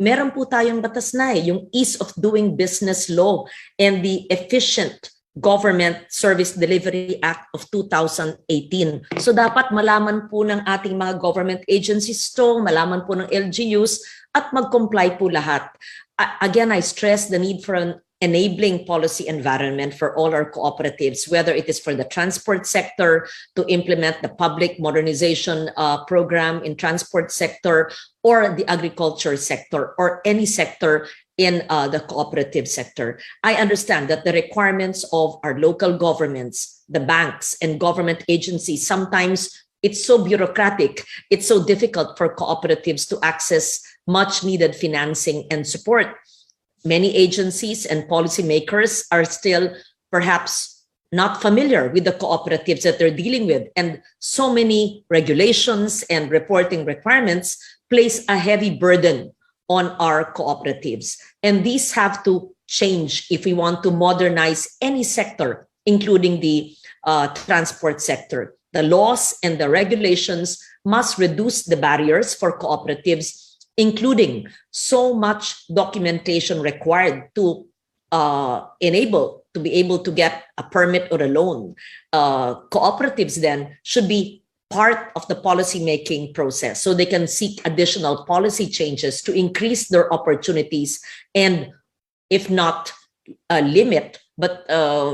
meron po tayong batas na yung Ease of Doing Business Law and the Efficient Government Service Delivery Act of 2018. So dapat malaman po ng ating mga government agencies to, malaman po ng LGUs at mag-comply po lahat. Again, I stress the need for an enabling policy environment for all our cooperatives, whether it is for the transport sector to implement the public modernization program in transport sector or the agriculture sector or any sector in the cooperative sector. I understand that the requirements of our local governments, the banks and government agencies, sometimes it's so bureaucratic, it's so difficult for cooperatives to access much needed financing and support. Many agencies and policymakers are still perhaps not familiar with the cooperatives that they're dealing with. And so many regulations and reporting requirements place a heavy burden on our cooperatives. And these have to change if we want to modernize any sector, including the transport sector. The laws and the regulations must reduce the barriers for cooperatives, including so much documentation required to be able to get a permit or a loan. Cooperatives then should be part of the policy-making process so they can seek additional policy changes to increase their opportunities and, if not limit, but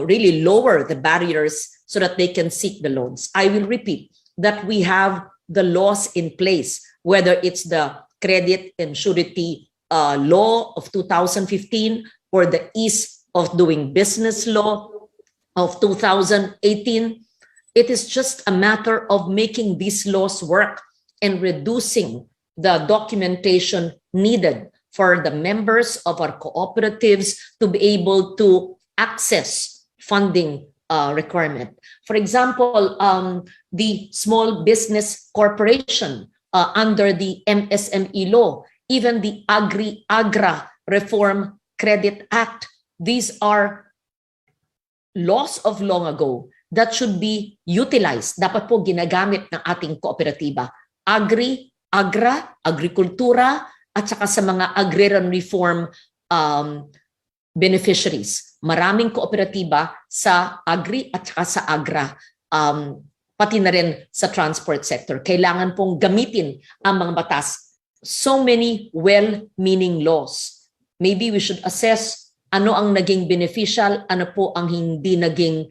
really lower the barriers so that they can seek the loans. I will repeat that we have the laws in place, whether it's the Credit and Surety Law of 2015 or the Ease of Doing Business Law of 2018. It is just a matter of making these laws work and reducing the documentation needed for the members of our cooperatives to be able to access funding requirement. For example, the Small Business Corporation under the MSME law, even the Agra Reform Credit Act, these are laws of long ago that should be utilized. Dapat po ginagamit ng ating kooperatiba. Agra, agrikultura, at saka sa mga agrarian reform beneficiaries. Maraming kooperatiba sa agri at saka sa agra, pati na rin sa transport sector. Kailangan pong gamitin ang mga batas. So many well-meaning laws. Maybe we should assess ano ang naging beneficial, ano po ang hindi naging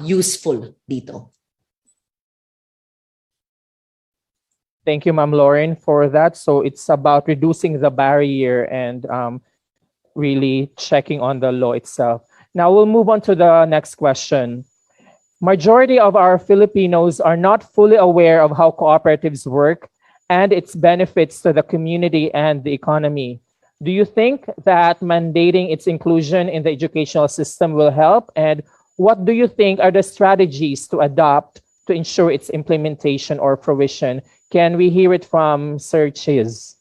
useful dito. Thank you, Ma'am Loren, for that. So it's about reducing the barrier and really checking on the law itself. Now we'll move on to the next question. Majority of our Filipinos are not fully aware of how cooperatives work and its benefits to the community and the economy. Do you think that mandating its inclusion in the educational system will help? And what do you think are the strategies to adopt to ensure its implementation or fruition? Can we hear it from Sir Chiz?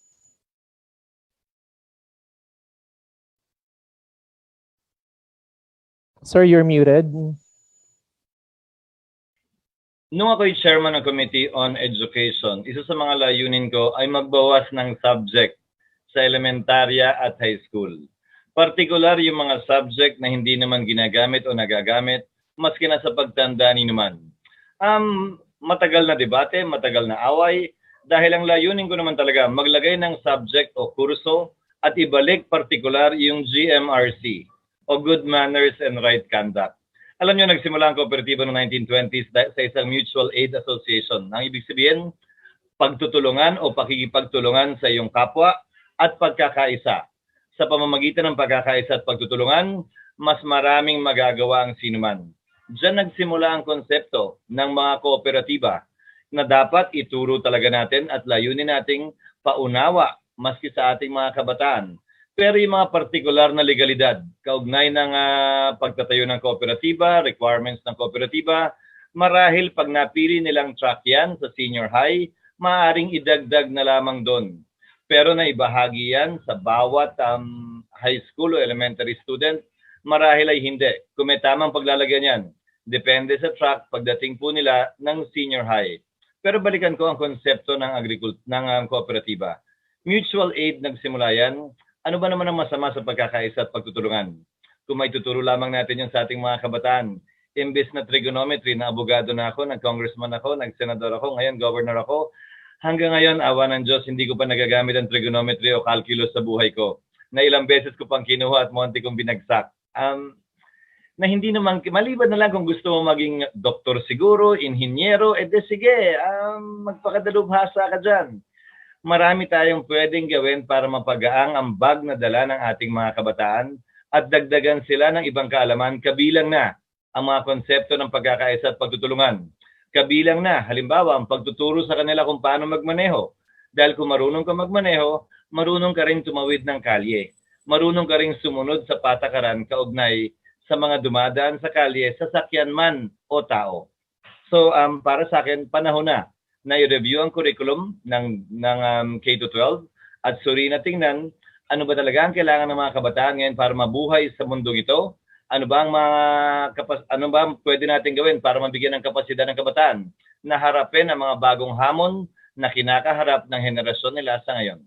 Sir, you're muted. Nung ako'y chairman ng Committee on Education, isa sa mga layunin ko ay magbawas ng subject sa elementarya at high school. Partikular yung mga subject na hindi naman ginagamit o nagagamit, maski na sa pagtanda ni naman. Matagal na debate, matagal na away, dahil ang layunin ko naman talaga maglagay ng subject o kurso at ibalik partikular yung GMRC o Good Manners and Right Conduct. Alam nyo, nagsimula ang kooperatiba noong 1920s sa isang mutual aid association. Ang ibig sabihin, pagtutulungan o pakikipagtulungan sa iyong kapwa at pagkakaisa. Sa pamamagitan ng pagkakaisa at pagtutulungan, mas maraming magagawa ang sinuman. Diyan nagsimula ang konsepto ng mga kooperatiba na dapat ituro talaga natin at layunin nating paunawa maski sa ating mga kabataan. Pero yung mga partikular na legalidad, kaugnay ng pagtatayo ng kooperatiba, requirements ng kooperatiba, marahil pag napili nilang track yan sa senior high, maaaring idagdag na lamang doon. Pero naibahagi yan sa bawat high school o elementary student, marahil ay hindi. Kung may tamang paglalagyan yan, depende sa track pagdating po nila ng senior high. Pero balikan ko ang konsepto ng kooperatiba. Mutual aid nagsimula yan. Ano ba naman ang masama sa pagkakaisa at pagtutulungan? Kung may tuturo lamang natin yung sa ating mga kabataan, imbes na trigonometry, na abogado na ako, nag-congressman ako, nag-senador ako, ngayon governor ako, hanggang ngayon, awa ng Diyos, hindi ko pa nagagamit ang trigonometry o calculus sa buhay ko. Na ilang beses ko pang kinuha at monti kong binagsak. Na hindi naman, maliban na lang kung gusto mo maging doktor siguro, inhinyero, sige, magpakadalubhasa ka dyan. Marami tayong pwedeng gawin para mapagaang ang bag na dala ng ating mga kabataan at dagdagan sila ng ibang kaalaman, kabilang na ang mga konsepto ng pagkakaisa at pagtutulungan. Kabilang na, halimbawa, ang pagtuturo sa kanila kung paano magmaneho. Dahil kung marunong ka magmaneho, marunong ka rin tumawid ng kalye. Marunong ka rin sumunod sa patakaran kaugnay sa mga dumadaan sa kalye, sasakyan man o tao. So, para sa akin, panahon na i-review ang curriculum ng K-12 at suri na tingnan ano ba talaga ang kailangan ng mga kabataan ngayon para mabuhay sa mundong ito. Ano ba ang pwede natin gawin para mabigyan ng kapasidad ng kabataan na harapin ang mga bagong hamon na kinakaharap ng henerasyon nila sa ngayon.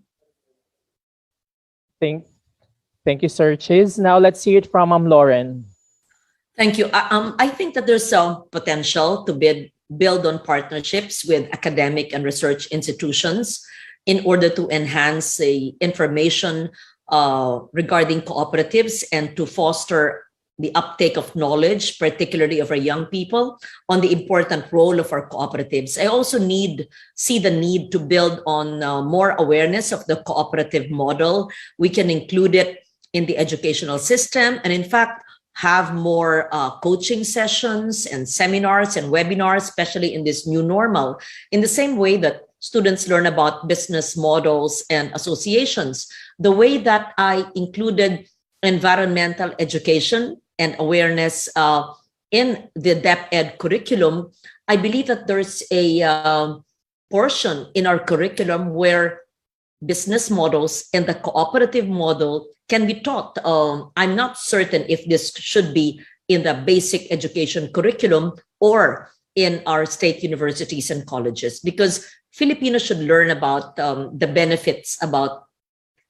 Thank you, Sir Chiz. Now let's hear it from Loren. Thank you. I think that there's some potential to build on partnerships with academic and research institutions in order to enhance the information regarding cooperatives and to foster the uptake of knowledge, particularly of our young people, on the important role of our cooperatives. I also see the need to build on more awareness of the cooperative model. We can include it in the educational system, and in fact, have more coaching sessions and seminars and webinars, especially in this new normal, in the same way that students learn about business models and associations. The way that I included environmental education and awareness in the DepEd curriculum, I believe that there's a portion in our curriculum where business models and the cooperative model can be taught. I'm not certain if this should be in the basic education curriculum or in our state universities and colleges, because Filipinos should learn about the benefits about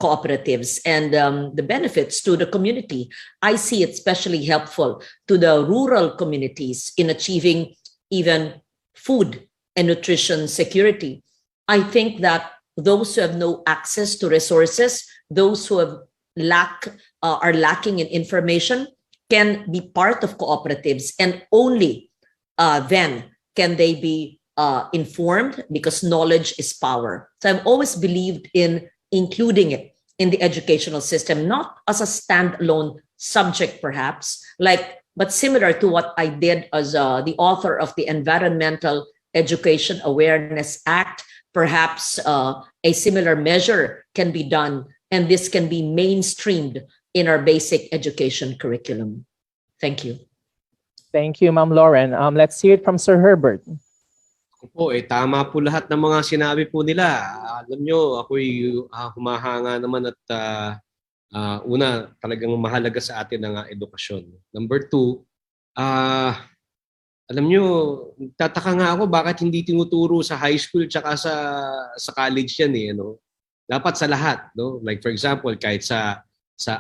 cooperatives and the benefits to the community. I see it especially helpful to the rural communities in achieving even food and nutrition security. I think that those who have no access to resources, those who have are lacking in information, can be part of cooperatives, and only then can they be informed, because knowledge is power. So I've always believed in including it in the educational system, not as a standalone subject perhaps, but similar to what I did as the author of the Environmental Education Awareness Act. Perhaps a similar measure can be done, and this can be mainstreamed in our basic education curriculum. Thank you. Thank you, Ma'am Loren. Let's hear it from Sir Herbert. Po, tama po lahat ng mga sinabi po nila. Alam nyo, ako'y humahanga naman at una, talagang mahalaga sa atin ang edukasyon. Number two, alam nyo, tataka nga ako bakit hindi tinuturo sa high school tsaka sa college yan eh. Ano? Dapat sa lahat. No? Like for example, kahit sa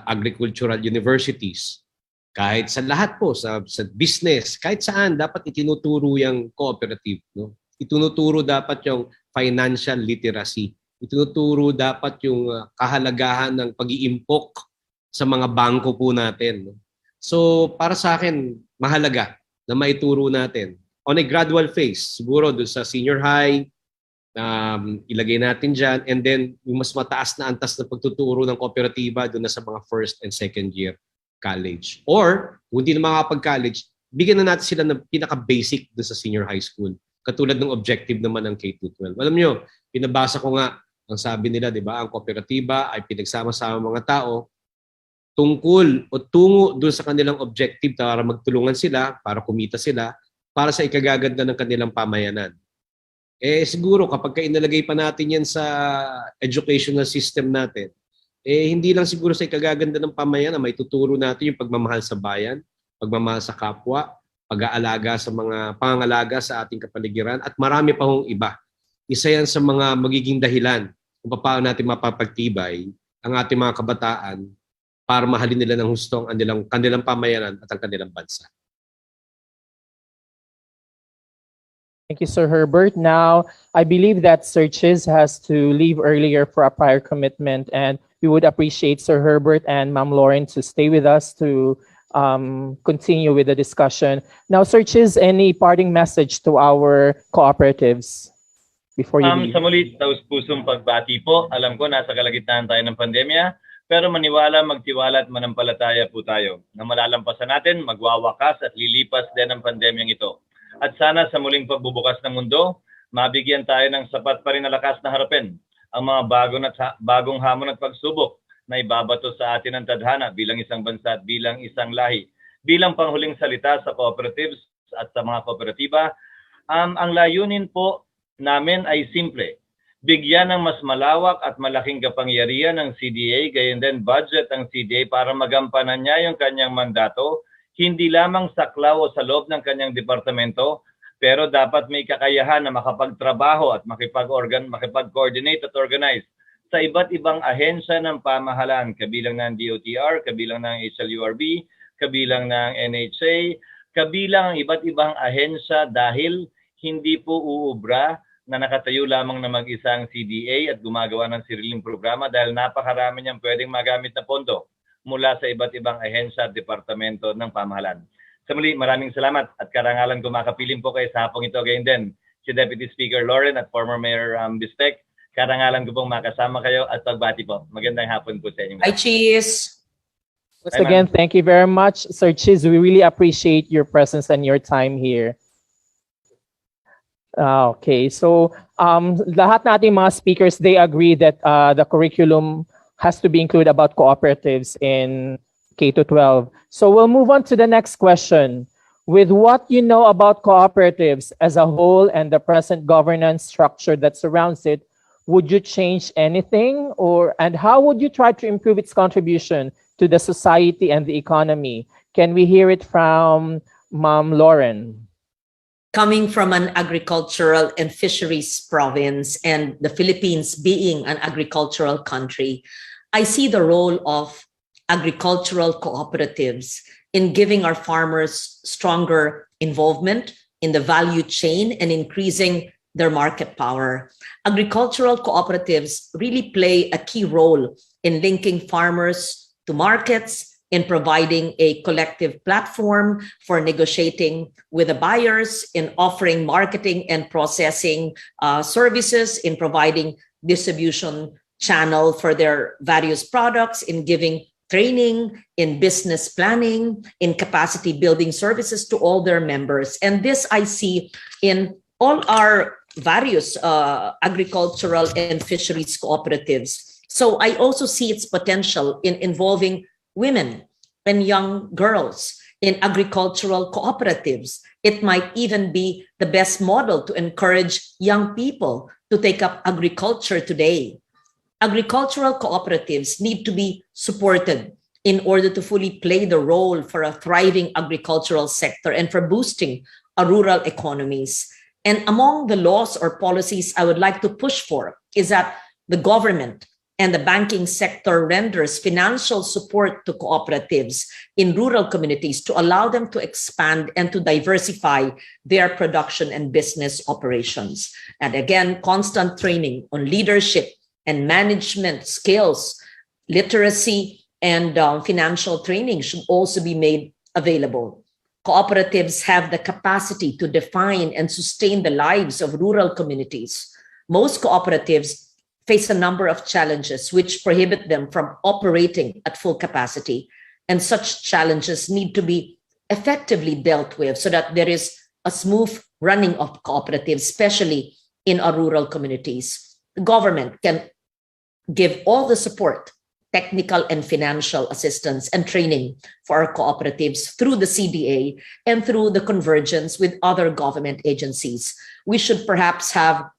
agricultural universities, kahit sa lahat po, sa business, kahit saan, dapat itinuturo yung cooperative. No? Itinuturo dapat yung financial literacy. Itinuturo dapat yung kahalagahan ng pag-iimpok sa mga bangko po natin. So para sa akin, mahalaga na maituro natin. On a gradual phase, siguro doon sa senior high, ilagay natin dyan, and then yung mas mataas na antas na pagtuturo ng kooperatiba doon na sa mga first and second year college. Or, kung hindi na makapag-college, bigyan na natin sila ng pinaka-basic doon sa senior high school. Katulad ng objective naman ng K-12. Alam nyo, pinabasa ko nga, ang sabi nila, di ba, ang kooperatiba ay pinagsama-sama mga tao tungkol o tungo doon sa kanilang objective para magtulungan sila, para kumita sila, para sa ikagaganda ng kanilang pamayanan. Siguro kapag inalagay pa natin yan sa educational system natin, hindi lang siguro sa ikagaganda ng pamayanan, may tuturo natin yung pagmamahal sa bayan, pagmamahal sa kapwa, pag-aalaga sa mga pangangalaga sa ating kapaligiran, at marami pa hong iba. Isa yan sa mga magiging dahilan kung paano natin mapapagtibay ang ating mga kabataan para mahalin nila ng husto ang kanilang pamayanan at ang kanilang bansa. Thank you, Sir Herbert. Now, I believe that Sir Chiz has to leave earlier for a prior commitment, and we would appreciate Sir Herbert and Ma'am Loren to stay with us to continue with the discussion. Now, Sir Chiz, any parting message to our cooperatives before you leave? Sa muli, taus-pusong pagbati po. Alam ko, nasa kalagitnaan tayo ng pandemya, pero maniwala, magtiwala at manampalataya po tayo. Na malalampasan natin, magwawakas at lilipas din ang pandemyang ito. At sana sa muling pagbubukas ng mundo, mabigyan tayo ng sapat pa rin na lakas na harapin ang mga bagong hamon at pagsubok na ibabato sa atin ng tadhana bilang isang bansa at bilang isang lahi. Bilang panghuling salita sa cooperatives at sa mga kooperatiba, ang layunin po namin ay simple. Bigyan ng mas malawak at malaking kapangyarihan ng CDA, gayon din budget ang CDA para magampanan niya yung kanyang mandato, hindi lamang sa klaw o sa loob ng kanyang departamento, pero dapat may kakayahan na makapagtrabaho at makipag-coordinate at organize sa iba't ibang ahensya ng pamahalaan, kabilang ng DOTR, kabilang ng HLURB, kabilang ng NHA, kabilang ang iba't ibang ahensya, dahil hindi po uubra na nakatayo lamang na mag-isang CDA at gumagawa ng sariling programa, dahil napakarami niyang pwedeng magamit na pondo mula sa iba't ibang ahensya at departamento ng pamahalaan. Sa muli, maraming salamat at karangalan ko makapiling po kayo sa hapong ito. Gayon din, si Deputy Speaker Loren at former Mayor Bistek, karangalan ko pong makasama kayo at pagbati po. Magandang hapon po sa inyo. Hi, Chiz. Once again, thank you very much, Sir Chiz. We really appreciate your presence and your time here. Okay, so lahat nating mga speakers, they agree that the curriculum has to be included about cooperatives in K-12. So we'll move on to the next question. With what you know about cooperatives as a whole and the present governance structure that surrounds it, would you change anything, and how would you try to improve its contribution to the society and the economy? Can we hear it from Ma'am Loren? Coming from an agricultural and fisheries province, and the Philippines being an agricultural country, I see the role of agricultural cooperatives in giving our farmers stronger involvement in the value chain and increasing their market power. Agricultural cooperatives really play a key role in linking farmers to markets, in providing a collective platform for negotiating with the buyers, in offering marketing and processing services, in providing distribution channel for their various products, in giving training, in business planning, in capacity building services to all their members. And this I see in all our various agricultural and fisheries cooperatives. So I also see its potential in involving women and young girls in agricultural cooperatives. It might even be the best model to encourage young people to take up agriculture today. Agricultural cooperatives need to be supported in order to fully play the role for a thriving agricultural sector and for boosting our rural economies. And among the laws or policies I would like to push for is that the government and the banking sector renders financial support to cooperatives in rural communities to allow them to expand and to diversify their production and business operations. And again, constant training on leadership and management skills, literacy, and financial training should also be made available. Cooperatives have the capacity to define and sustain the lives of rural communities. Most cooperatives face a number of challenges which prohibit them from operating at full capacity. And such challenges need to be effectively dealt with so that there is a smooth running of cooperatives, especially in our rural communities. The government can give all the support, technical and financial assistance and training for our cooperatives through the CDA and through the convergence with other government agencies. We should perhaps have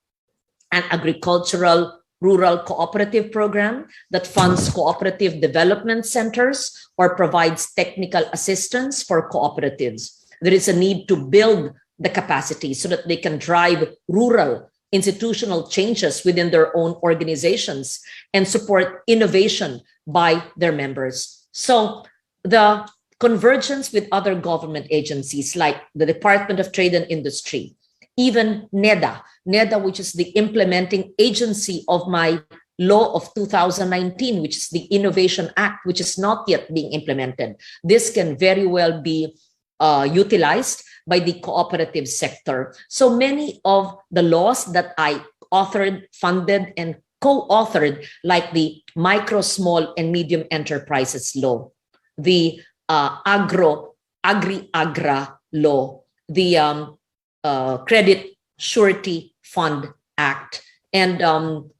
an agricultural rural cooperative program that funds cooperative development centers or provides technical assistance for cooperatives. There is a need to build the capacity so that they can drive rural institutional changes within their own organizations and support innovation by their members. So the convergence with other government agencies like the Department of Trade and Industry, even NEDA, which is the implementing agency of my law of 2019, which is the Innovation Act, which is not yet being implemented. This can very well be utilized by the cooperative sector. So many of the laws that I authored, funded, and co-authored, like the Micro, Small, and Medium Enterprises Law, the Agri-Agra Law, the Credit Surety Fund Act, and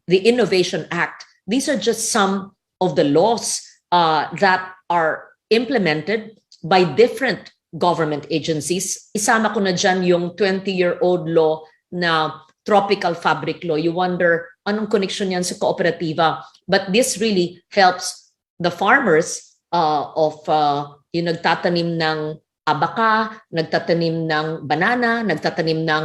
the Innovation Act. These are just some of the laws that are implemented by different government agencies. Isama ko na dyan yung 20-year-old law na Tropical Fabric Law. You wonder, anong connection yan sa kooperatiba? But this really helps the farmers of yung nagtatanim ng abaka, nagtatanim ng banana, nagtatanim ng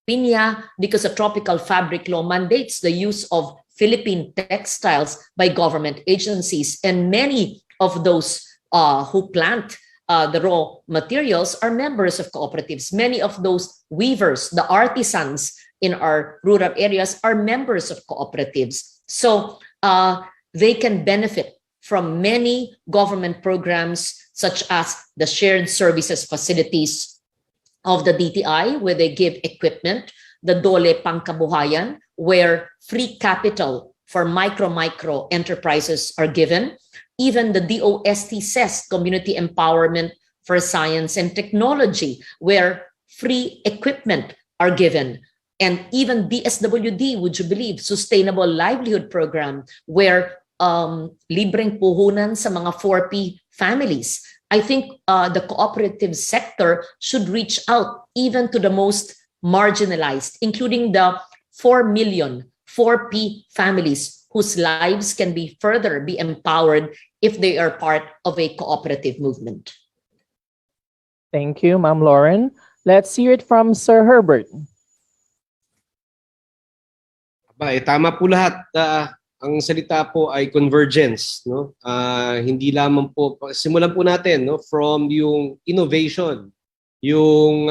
pinya, because the Tropical Fabric Law mandates the use of Philippine textiles by government agencies. And many of those who plant the raw materials are members of cooperatives. Many of those weavers, the artisans in our rural areas, are members of cooperatives. So they can benefit from many government programs such as the shared services facilities of the DTI, where they give equipment, the Dole Pangkabuhayan, where free capital for micro enterprises are given. Even the DOST says Community Empowerment for Science and Technology, where free equipment are given. And even DSWD, would you believe, Sustainable Livelihood Program, where libreng puhunan sa mga 4P families. I think the cooperative sector should reach out even to the most marginalized, including the 4 million 4P families whose lives can be further be empowered if they are part of a cooperative movement. Thank you, Ma'am Loren. Let's hear it from Sir Herbert. Tama po lahat. ang salita po ay convergence, no? Hindi lamang po simulan po natin, no, from yung innovation, yung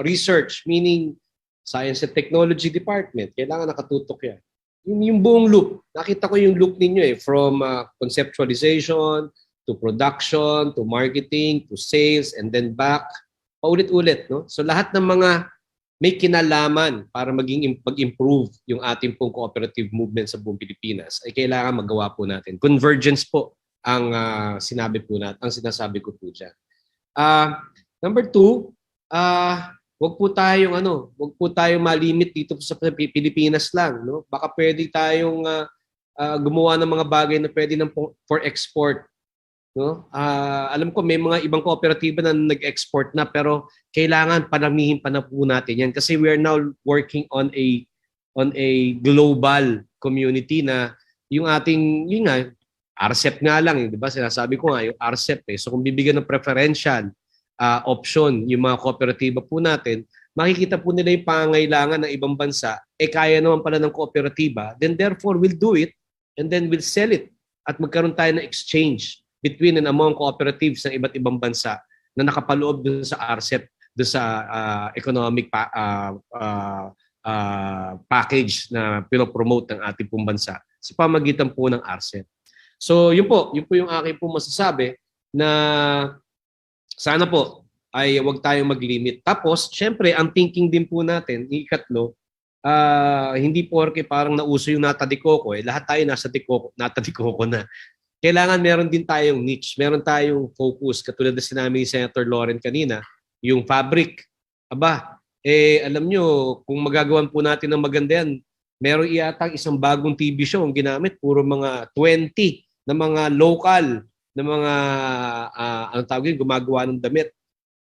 research, meaning Science and Technology Department, kailangan nakatutok yan. Yung buong loop, nakita ko yung loop ninyo from conceptualization to production, to marketing, to sales, and then back, paulit-ulit, no? So lahat ng mga may kinalaman para mag-improve yung ating pong cooperative movement sa buong Pilipinas ay kailangan magawa po natin. Convergence po ang sinabi po natin, ang sinasabi ko po diyan. Number 2, wag po tayong malimit dito sa Pilipinas lang, no? Baka pwede tayong gumawa ng mga bagay na pwede nang for export, no? Alam ko may mga ibang kooperatiba na nag-export na, pero kailangan panamihin pa na po natin yan kasi we are now working on a global community na yung ating RCEP nga lang, di ba? Sinasabi ko nga yung RCEP. So kung bibigyan ng preferential option yung mga kooperatiba po natin, makikita po nila yung pangangailangan ng ibang bansa, kaya naman pala ng kooperatiba, then therefore we'll do it and then we'll sell it at magkaroon tayo ng exchange between and among cooperatives ng iba't ibang bansa na nakapaloob dun sa RCEP, dun sa economic package na pinopromote ng ating pong bansa sa pamagitan po ng RCEP. So yun po yung aking po masasabi na sana po ay wag tayong mag-limit. Tapos, syempre, ang thinking din po natin, ikatlo, hindi porke parang nauso yung nata de coco, lahat tayo nata de coco na. Kailangan meron din tayong niche, meron tayong focus. Katulad na sinabi ni Senator Loren kanina, yung fabric. Alam nyo, kung magagawan po natin ng maganda yan, meron iyatang isang bagong TV show ang ginamit, puro mga 20 na mga local na mga gumagawa ng damit.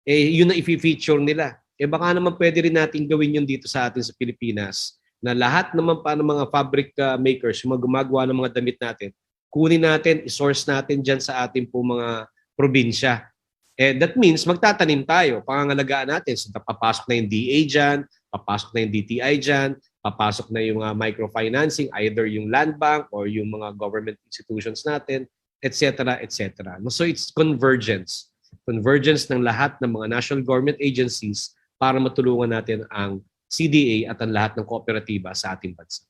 Yun na i-feature nila. Baka naman pwede rin natin gawin yun dito sa atin sa Pilipinas na lahat naman pa ng mga fabric makers, yung mga gumagawa ng mga damit natin, kunin natin, i-source natin dyan sa ating po mga probinsya. That means magtatanim tayo, pangangalagaan natin. So, papasok na yung DA dyan, papasok na yung DTI dyan, papasok na yung microfinancing, either yung land bank or yung mga government institutions natin, etc., etc. So it's convergence. Convergence ng lahat ng mga national government agencies para matulungan natin ang CDA at ang lahat ng kooperatiba sa ating bansa.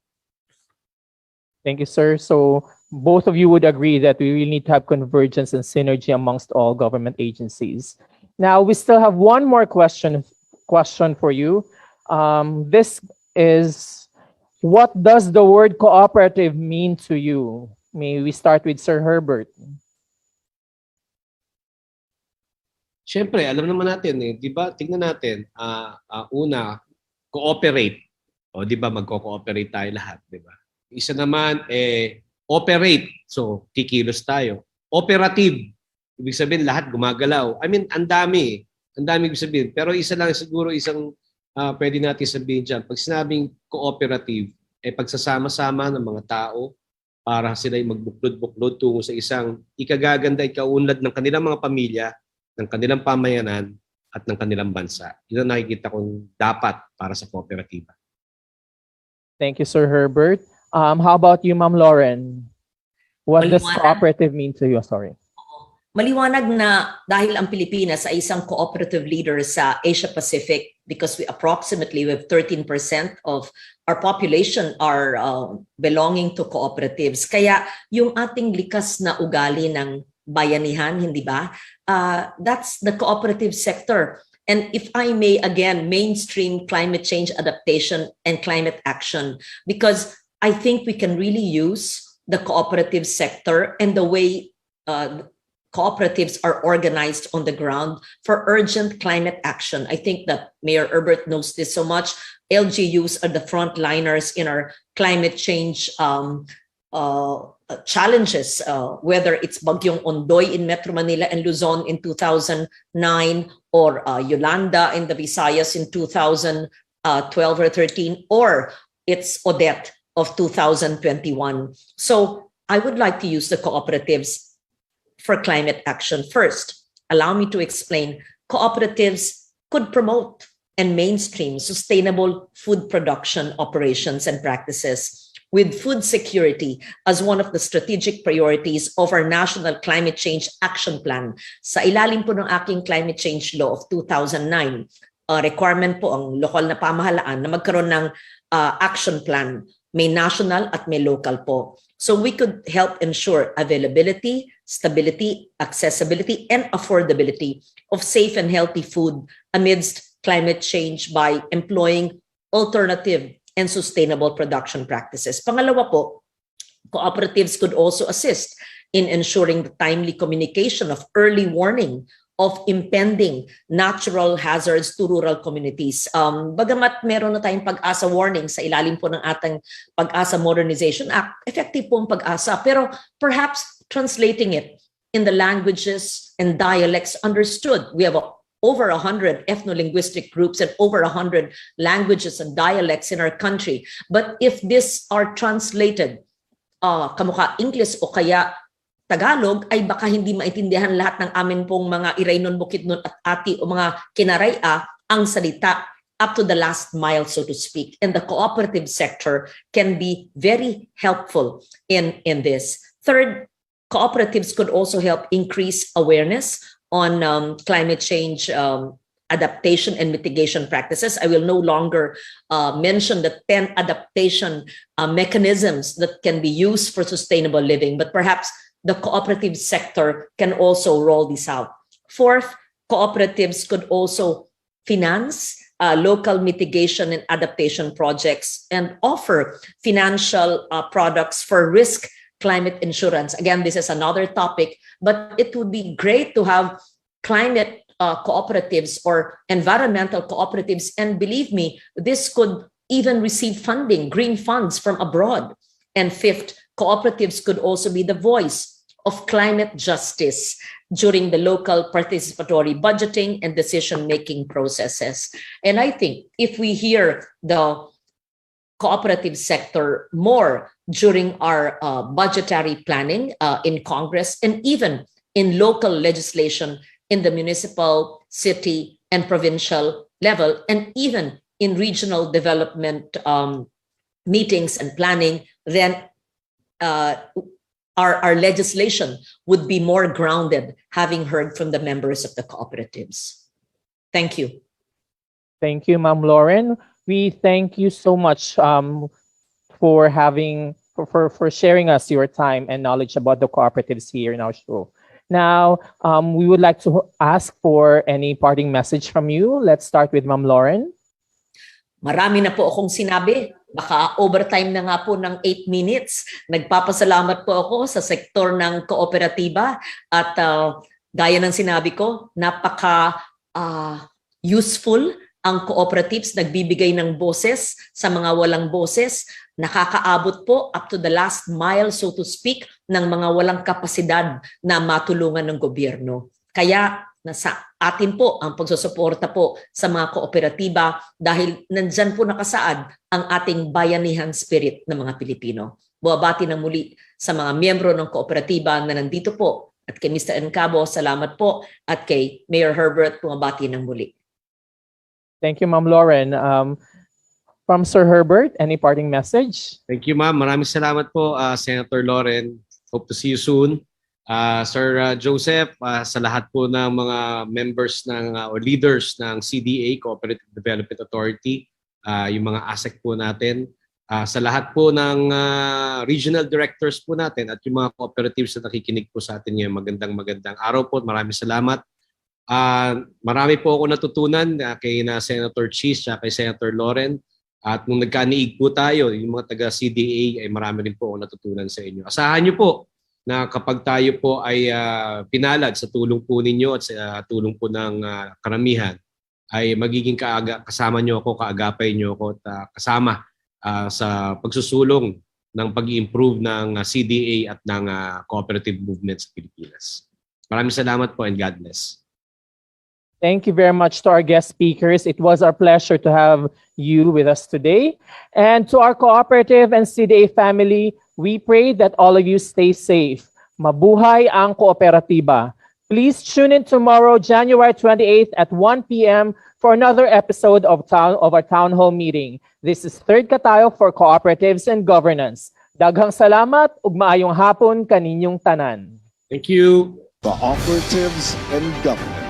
Thank you, sir. So both of you would agree that we will need to have convergence and synergy amongst all government agencies. Now, we still have one more question for you. This is, what does the word cooperative mean to you? May we start with Sir Herbert? Siyempre, alam naman natin, di ba? Tingnan natin, una, cooperate. O di ba, magko-cooperate tayo lahat, di ba? Isa naman, operate. So, kikilos tayo. Operative. Ibig sabihin, lahat gumagalaw. I mean, ang dami. Ang dami ibig sabihin. Pero isa lang siguro, isang pwede natin sabihin dyan. Pag sinabing cooperative, pagsasama-sama ng mga tao para sila'y magbuklod-buklod tungo sa isang ikagaganda, ikaunlad ng kanilang mga pamilya, ng kanilang pamayanan, at ng kanilang bansa. Yun ang nakikita kong dapat para sa kooperatiba. Thank you, Sir Herbert. How about you, Ma'am Loren? What does cooperative mean to you? Sorry. Maliwanag na dahil ang Pilipinas ay isang cooperative leader sa Asia-Pacific because we approximately have 13% of our population are belonging to cooperatives. Kaya yung ating likas na ugali ng bayanihan, hindi ba? That's the cooperative sector. And if I may, again, mainstream climate change adaptation and climate action, because I think we can really use the cooperative sector and the way cooperatives are organized on the ground for urgent climate action. I think that Mayor Herbert knows this so much. LGUs are the frontliners in our climate change challenges, whether it's Bagyong Ondoy in Metro Manila and Luzon in 2009 or Yolanda in the Visayas in 2012 or 13, or it's Odette of 2021. So I would like to use the cooperatives for climate action. First, allow me to explain. Cooperatives could promote and mainstream sustainable food production operations and practices. with food security as one of the strategic priorities of our National Climate Change Action Plan. Sa ilalim po ng aking Climate Change Law of 2009, requirement po ang lokal na pamahalaan na magkaroon ng action plan. May national at may local po. So we could help ensure availability, stability, accessibility, and affordability of safe and healthy food amidst climate change by employing alternative and sustainable production practices. Pangalawa po, cooperatives could also assist in ensuring the timely communication of early warning of impending natural hazards to rural communities. Bagamat meron na tayong pag-asa warning sa ilalim po ng ating Pag-asa Modernization Act, effective po ang pag-asa, pero perhaps translating it in the languages and dialects understood. We have over 100 ethno-linguistic groups and over 100 languages and dialects in our country. But if these are translated, kamukha English o kaya Tagalog, ay baka hindi maintindihan lahat ng amin pong mga Iraynon, Bukidnon at Ati o mga Kinaraya ang salita up to the last mile, so to speak. And the cooperative sector can be very helpful in this. Third, cooperatives could also help increase awareness on climate change adaptation and mitigation practices. I will no longer mention the 10 adaptation mechanisms that can be used for sustainable living, but perhaps the cooperative sector can also roll this out. Fourth, cooperatives could also finance local mitigation and adaptation projects and offer financial products for risk climate insurance. Again, this is another topic, but it would be great to have climate cooperatives or environmental cooperatives. And believe me, this could even receive funding, green funds from abroad. And fifth, cooperatives could also be the voice of climate justice during the local participatory budgeting and decision-making processes. And I think if we hear the cooperative sector more during our budgetary planning in Congress and even in local legislation in the municipal, city, and provincial level, and even in regional development meetings and planning, then our legislation would be more grounded, having heard from the members of the cooperatives. Thank you. Thank you, Ma'am Loren. We thank you so much for sharing us your time and knowledge about the cooperatives here in our show. Now, we would like to ask for any parting message from you. Let's start with Ma'am Loren. Marami na po akong sinabi. Baka overtime na nga po ng 8 minutes. Nagpapasalamat po ako sa sektor ng kooperatiba at gaya ng sinabi ko, napaka useful ang cooperatives, nagbibigay ng boses sa mga walang boses, nakakaabot po up to the last mile, so to speak, ng mga walang kapasidad na matulungan ng gobyerno. Kaya nasa atin po ang pagsusuporta po sa mga kooperatiba dahil nandyan po nakasaad ang ating bayanihan spirit ng mga Pilipino. Buwabati ng muli sa mga miyembro ng kooperatiba na nandito po at kay Mr. Encabo, salamat po, at kay Mayor Herbert, bumabati ng muli. Thank you, Ma'am Loren. From Sir Herbert, any parting message? Thank you, ma'am. Maraming salamat po, Senator Loren. Hope to see you soon. Sir Joseph, sa lahat po ng mga members ng or leaders ng CDA, Cooperative Development Authority, yung mga ASEC po natin, sa lahat po ng regional directors po natin at yung mga cooperatives na nakikinig po sa atin ngayon, magandang araw po. Maraming salamat. Marami po ako natutunan kay Senator Chiz at kay Senator Loren. At nung nagkaniig po tayo, yung mga taga-CDA, ay marami rin po ako natutunan sa inyo. Asahan nyo po na kapag tayo po ay pinalad sa tulong po ninyo at sa tulong po ng karamihan, ay magiging kasama nyo ako, kaagapay nyo ako at kasama sa pagsusulong ng pag-i-improve ng CDA at ng cooperative movement sa Pilipinas. Maraming salamat po and God bless. Thank you very much to our guest speakers. It was our pleasure to have you with us today. And to our cooperative and CDA family, we pray that all of you stay safe. Mabuhay ang kooperatiba. Please tune in tomorrow, January 28th at 1 p.m. for another episode of our Town Hall Meeting. This is Third Catayoc for Cooperatives and Governance. Daghang salamat ug maayong hapon kaninyong tanan. Thank you. Cooperatives and Governance.